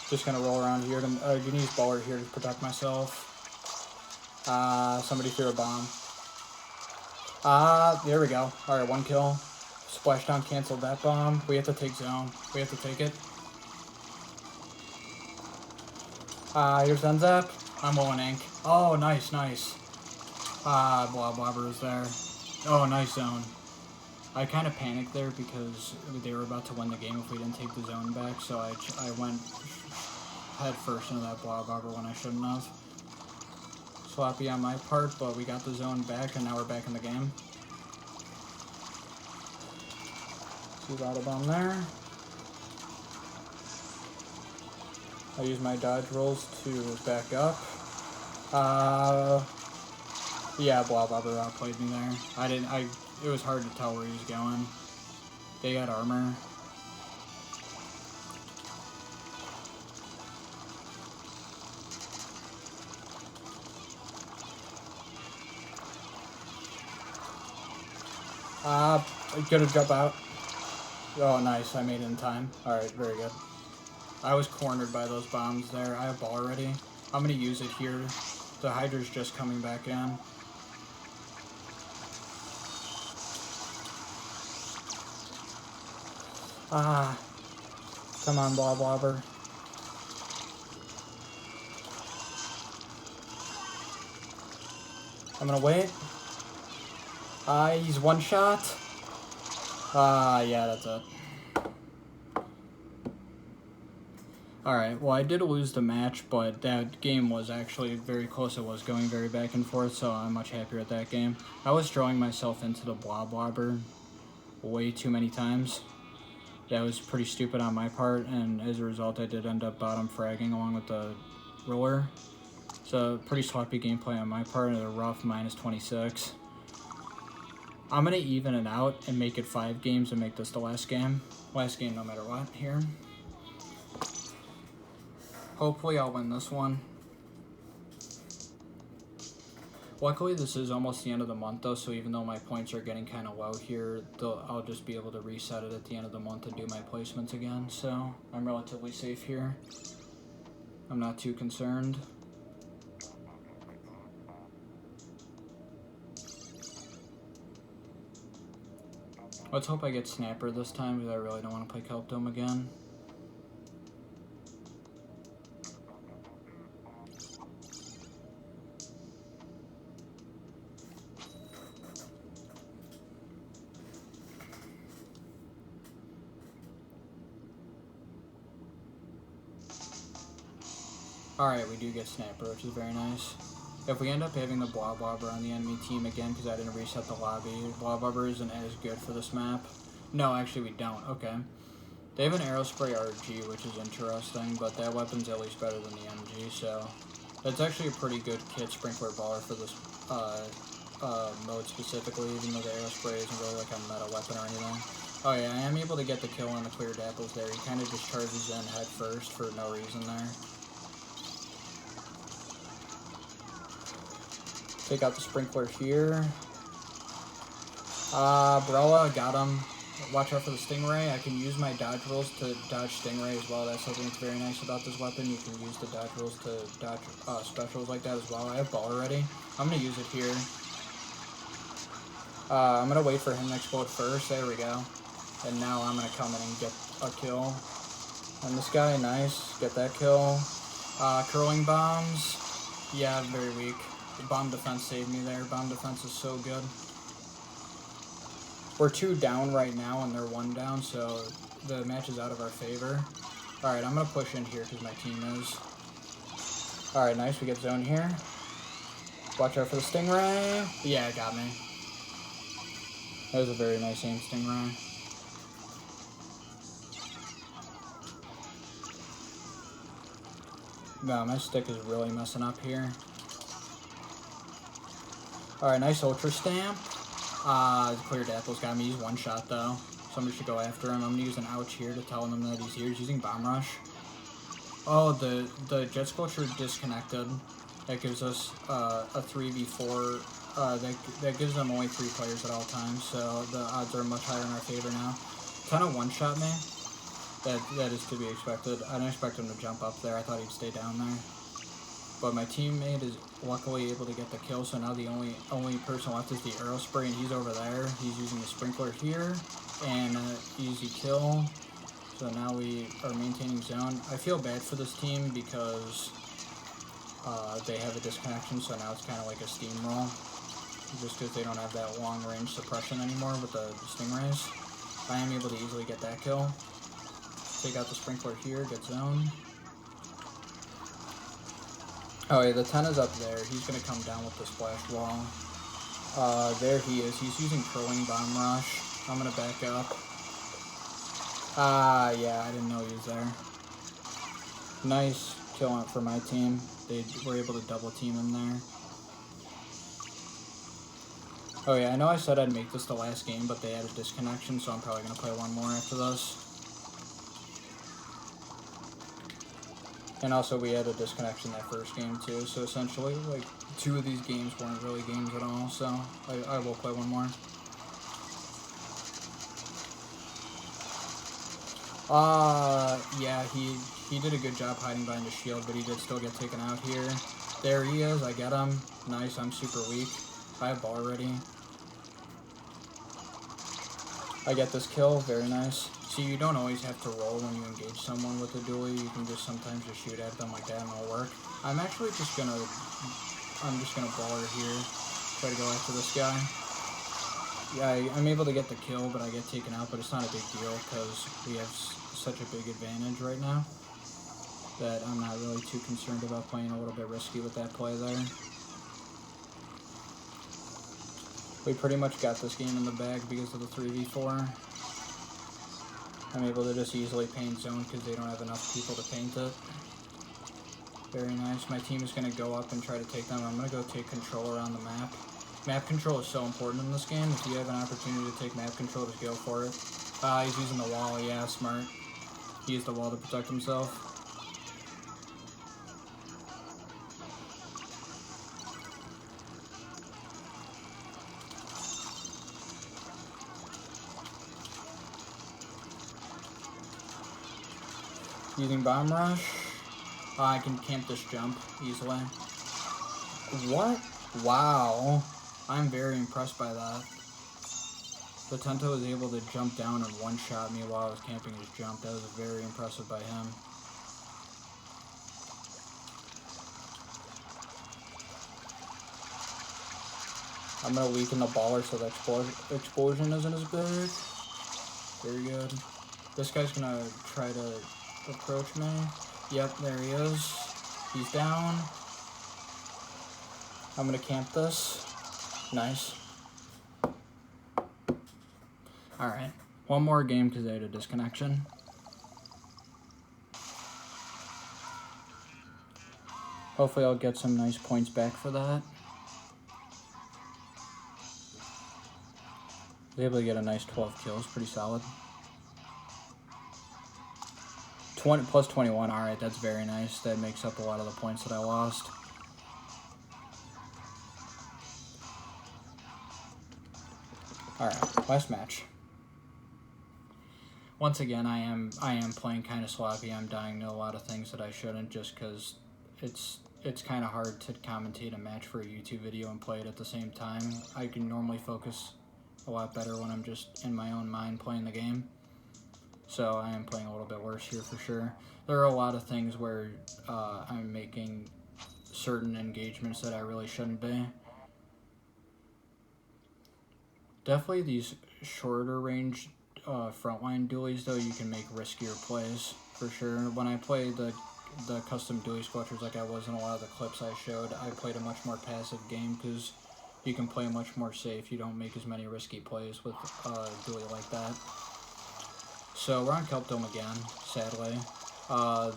Just going to roll around here. I'm going to use Baller here to protect myself. Somebody threw a bomb. There we go. Alright, 1 kill. Splashdown canceled that bomb. We have to take zone. We have to take it. Here's Enzap. I'm low in ink. Oh, nice, nice. Blobber was there. Oh, nice zone. I kind of panicked there because they were about to win the game if we didn't take the zone back, so I went head first into that Blobber when I shouldn't have. Sloppy on my part, but we got the zone back, and now we're back in the game. See that bomb there. I use my dodge rolls to back up. Yeah, Blobber outplayed me there. It was hard to tell where he was going. They got armor. Gonna jump out. Oh, nice. I made it in time. Alright, very good. I was cornered by those bombs there. I have ball already. I'm gonna use it here. The Hydra's just coming back in. Come on, Blobber. I'm gonna wait. He's one shot. Yeah, that's it. Alright, well, I did lose the match, but that game was actually very close. It was going very back and forth, so I'm much happier at that game. I was drawing myself into the Blobber way too many times. That was pretty stupid on my part, and as a result, I did end up bottom fragging along with the roller. So, pretty sloppy gameplay on my part, and a rough -26. I'm going to even it out and make it 5 games and make this the last game. Last game no matter what here. Hopefully I'll win this one. Luckily this is almost the end of the month though, so even though my points are getting kind of low here, I'll just be able to reset it at the end of the month and do my placements again. So I'm relatively safe here. I'm not too concerned. Let's hope I get Snapper this time, because I really don't want to play Kelp Dome again. Alright, we do get Snapper, which is very nice. If we end up having the Blobber on the enemy team again, because I didn't reset the lobby, Blobber isn't as good for this map. No, actually we don't. Okay. They have an Aerospray RG, which is interesting, but that weapon's at least better than the MG, so that's actually a pretty good kit Sprinkler Baller for this mode specifically, even though the Aerospray isn't really like a meta weapon or anything. Oh yeah, I am able to get the kill on the clear dapples there. He kind of just charges in head first for no reason there. Take out the Sprinkler here. Brella, got him. Watch out for the Stingray. I can use my dodge rolls to dodge Stingray as well. That's something that's very nice about this weapon. You can use the dodge rolls to dodge specials like that as well. I have ball already. I'm going to use it here. I'm going to wait for him to explode first. There we go. And now I'm going to come in and get a kill. And this guy, nice. Get that kill. Curling bombs. Yeah, very weak. The bomb defense saved me there. Bomb defense is so good. We're 2 down right now, and they're 1 down, so the match is out of our favor. Alright, I'm going to push in here because my team is. Alright, nice. We get zone here. Watch out for the Stingray. Yeah, it got me. That was a very nice aim, Stingray. No, my stick is really messing up here. Alright, nice Ultra Stamp. Clear Dapple's got me. He's 1 shot though. Somebody should go after him. I'm gonna use an ouch here to tell him that he's here. He's using Bomb Rush. Oh, the Jet Sculpture disconnected. That gives us a 3v4. That gives them only 3 players at all times, so the odds are much higher in our favor now. Kind of 1-shot me. That is to be expected. I didn't expect him to jump up there. I thought he'd stay down there. But my teammate is luckily able to get the kill, so now the only person left is the Aerospray, and he's over there. He's using the Sprinkler here, and easy kill. So now we are maintaining zone. I feel bad for this team because they have a disconnection, so now it's kind of like a steamroll. Just because they don't have that long range suppression anymore with the stingrays. I am able to easily get that kill. Take out the sprinkler here, get zone. Oh yeah, the 10 is up there. He's going to come down with the splash wall. There he is. He's using curling bomb rush. I'm going to back up. Yeah, I didn't know he was there. Nice kill for my team. They were able to double team him there. Oh yeah, I know I said I'd make this the last game, but they had a disconnection, so I'm probably going to play one more after this. And also we had a disconnection that first game too, so essentially like 2 of these games weren't really games at all, so I will play one more. Yeah, he did a good job hiding behind the shield, but he did still get taken out here. There he is, I get him. Nice, I'm super weak. I have ball ready. I get this kill, very nice. See, you don't always have to roll when you engage someone with a dually. You can just sometimes just shoot at them like that and it'll work. I'm actually just gonna baller here. Try to go after this guy. Yeah, I'm able to get the kill, but I get taken out, but it's not a big deal because we have such a big advantage right now that I'm not really too concerned about playing a little bit risky with that play there. We pretty much got this game in the bag because of the 3v4. I'm able to just easily paint zone because they don't have enough people to paint it. Very nice. My team is going to go up and try to take them. I'm going to go take control around the map. Map control is so important in this game. If you have an opportunity to take map control, just go for it. He's using the wall. Yeah, smart. He used the wall to protect himself. Using bomb rush. I can camp this jump easily. What? Wow. I'm very impressed by that. The Tento was able to jump down and one-shot me while I was camping his jump. That was very impressive by him. I'm going to weaken the baller so the explosion isn't as big. Very good. This guy's going to try to approach me. Yep, there he is. He's down. I'm going to camp this. Nice. Alright. One more game because I had a disconnection. Hopefully I'll get some nice points back for that. I was able to get a nice 12 kills. Pretty solid. 20 plus 21. Alright, that's very nice. That makes up a lot of the points that I lost. Alright, last match. Once again, I am playing kind of sloppy. I'm dying to a lot of things that I shouldn't, just because it's kind of hard to commentate a match for a YouTube video and play it at the same time. I can normally focus a lot better when I'm just in my own mind playing the game. So I am playing a little bit worse here for sure. There are a lot of things where I'm making certain engagements that I really shouldn't be. Definitely these shorter range frontline dualies, though, you can make riskier plays for sure. When I play the custom dually squelchers like I was in a lot of the clips I showed, I played a much more passive game because you can play much more safe. You don't make as many risky plays with dually like that. So we're on Kelp Dome again, sadly.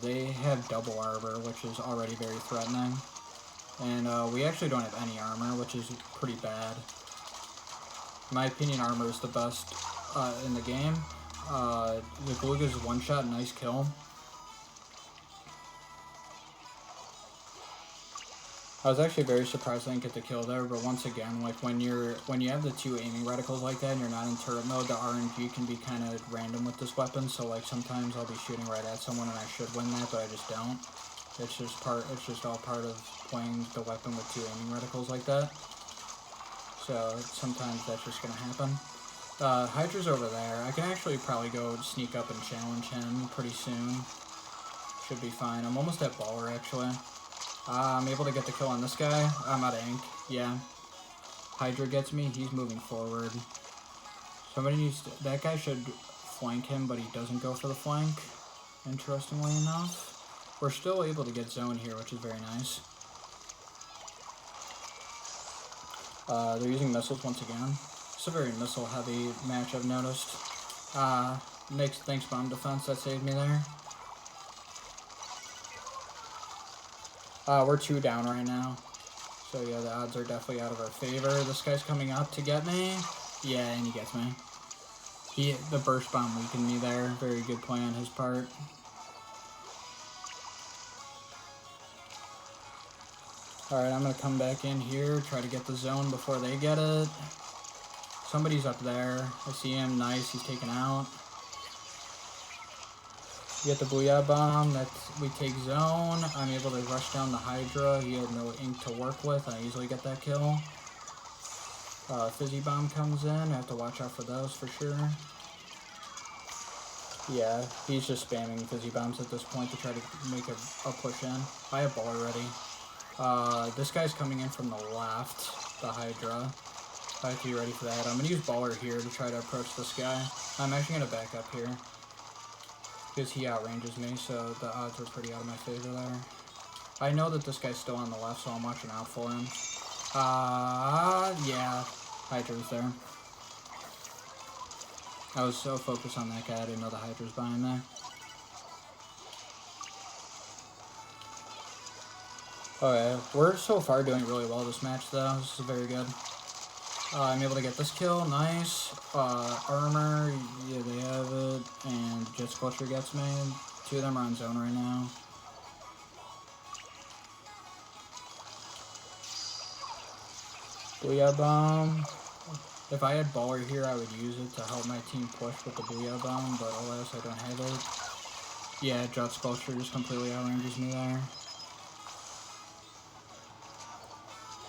They have double armor, which is already very threatening. And we actually don't have any armor, which is pretty bad. In my opinion, armor is the best in the game. The Beluga's one-shot, nice kill. I was actually very surprised I didn't get the kill there, but once again, like when you have the two aiming reticles like that and you're not in turret mode, the RNG can be kind of random with this weapon. So like sometimes I'll be shooting right at someone and I should win that, but I just don't. It's just all part of playing the weapon with two aiming reticles like that. So sometimes that's just gonna happen. Hydra's over there. I can actually probably go sneak up and challenge him pretty soon. Should be fine. I'm almost at baller actually. I'm able to get the kill on this guy. I'm out of ink. Yeah. Hydra gets me. He's moving forward. Somebody needs to... That guy should flank him, but he doesn't go for the flank. Interestingly enough. We're still able to get zone here, which is very nice. They're using missiles once again. It's a very missile-heavy match, I've noticed. Thanks, bomb defense. That saved me there. We're 2 down right now. So yeah, the odds are definitely out of our favor. This guy's coming up to get me. Yeah, and he gets me. The burst bomb weakened me there. Very good play on his part. Alright, I'm going to come back in here, try to get the zone before they get it. Somebody's up there. I see him. Nice, he's taken out. We get the Booyah Bomb. We take zone. I'm able to rush down the Hydra. He had no ink to work with. I easily get that kill. Fizzy Bomb comes in. I have to watch out for those for sure. Yeah, he's just spamming Fizzy Bombs at this point to try to make a push in. I have ball already. This guy's coming in from the left, the Hydra. I have to be ready for that. I'm going to use Baller here to try to approach this guy. I'm actually going to back up here, because he outranges me, so the odds are pretty out of my favor there. I know that this guy's still on the left, so I'm watching out for him. Yeah, Hydra's there. I was so focused on that guy, I didn't know the Hydra's behind there. Okay, we're so far doing really well this match, though. This is very good. I'm able to get this kill, nice. Armor, yeah, they have it. And Jet Sculpture gets me. 2 of them are on zone right now. Booyah Bomb. If I had Baller here, I would use it to help my team push with the Booyah Bomb, but alas, I don't have it. Yeah, Jet Sculpture just completely outranges me there.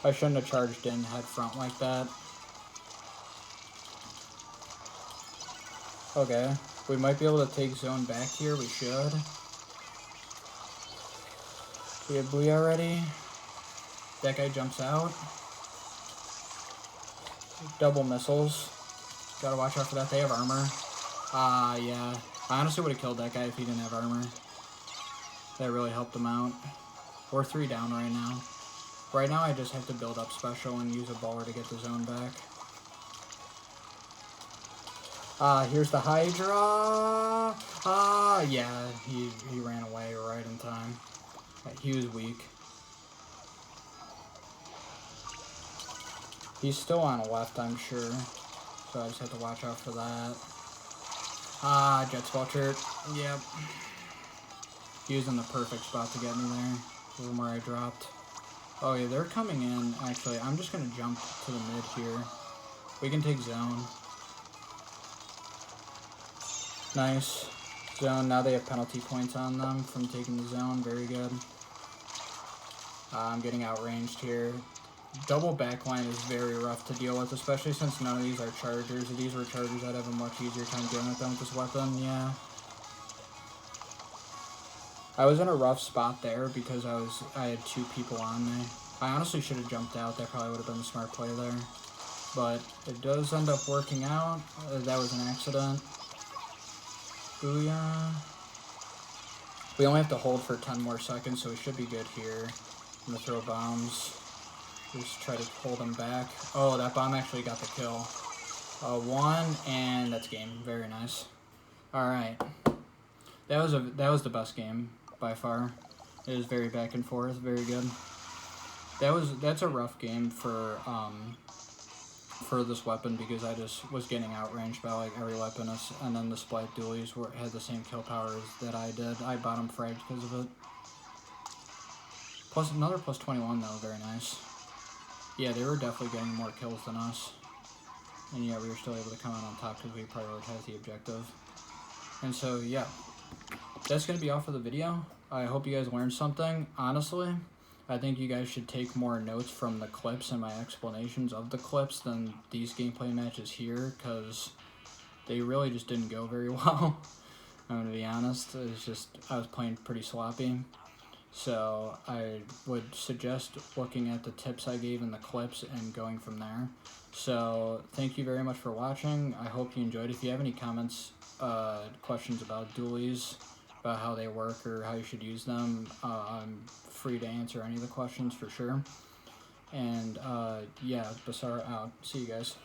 I shouldn't have charged in head front like that. Okay, we might be able to take zone back here, we should. We have Booyah ready. That guy jumps out. Double missiles. Gotta watch out for that, they have armor. Yeah. I honestly would have killed that guy if he didn't have armor. That really helped him out. We're 3 down right now. Right now I just have to build up special and use a baller to get the zone back. Here's the Hydra. Yeah, he ran away right in time. He was weak. He's still on left, I'm sure. So I just have to watch out for that. Jet Sculpture. Yep. He was in the perfect spot to get me there. A little more I dropped. Oh yeah, they're coming in. Actually, I'm just gonna jump to the mid here. We can take zone. Nice. Zone, now they have penalty points on them from taking the zone. Very good. I'm getting outranged here. Double backline is very rough to deal with, especially since none of these are chargers. If these were chargers, I'd have a much easier time dealing with them with this weapon, yeah. I was in a rough spot there because I had 2 people on me. I honestly should have jumped out. That probably would have been a smart play there. But it does end up working out. That was an accident. Booyah. We only have to hold for 10 more seconds, so we should be good here. I'm going to throw bombs. Just try to hold them back. Oh, that bomb actually got the kill. 1, and that's game. Very nice. Alright. That was the best game by far. It was very back and forth, very good. That's a rough game for this weapon because I just was getting outranged by like every weapon, and then the Splat Dualies had the same kill powers that I did. I bottom fragged because of it. Plus another plus 21 though, very nice. Yeah, they were definitely getting more kills than us. And yeah, we were still able to come out on top because we prioritized the objective. And so yeah, that's going to be all for the video. I hope you guys learned something. Honestly, I think you guys should take more notes from the clips and my explanations of the clips than these gameplay matches here, because they really just didn't go very well. I'm going to be honest. It's just, I was playing pretty sloppy. So I would suggest looking at the tips I gave in the clips and going from there. So thank you very much for watching. I hope you enjoyed. If you have any comments, questions about Dualies, about how they work or how you should use them, I'm free to answer any of the questions for sure. And yeah, Basara out. See you guys.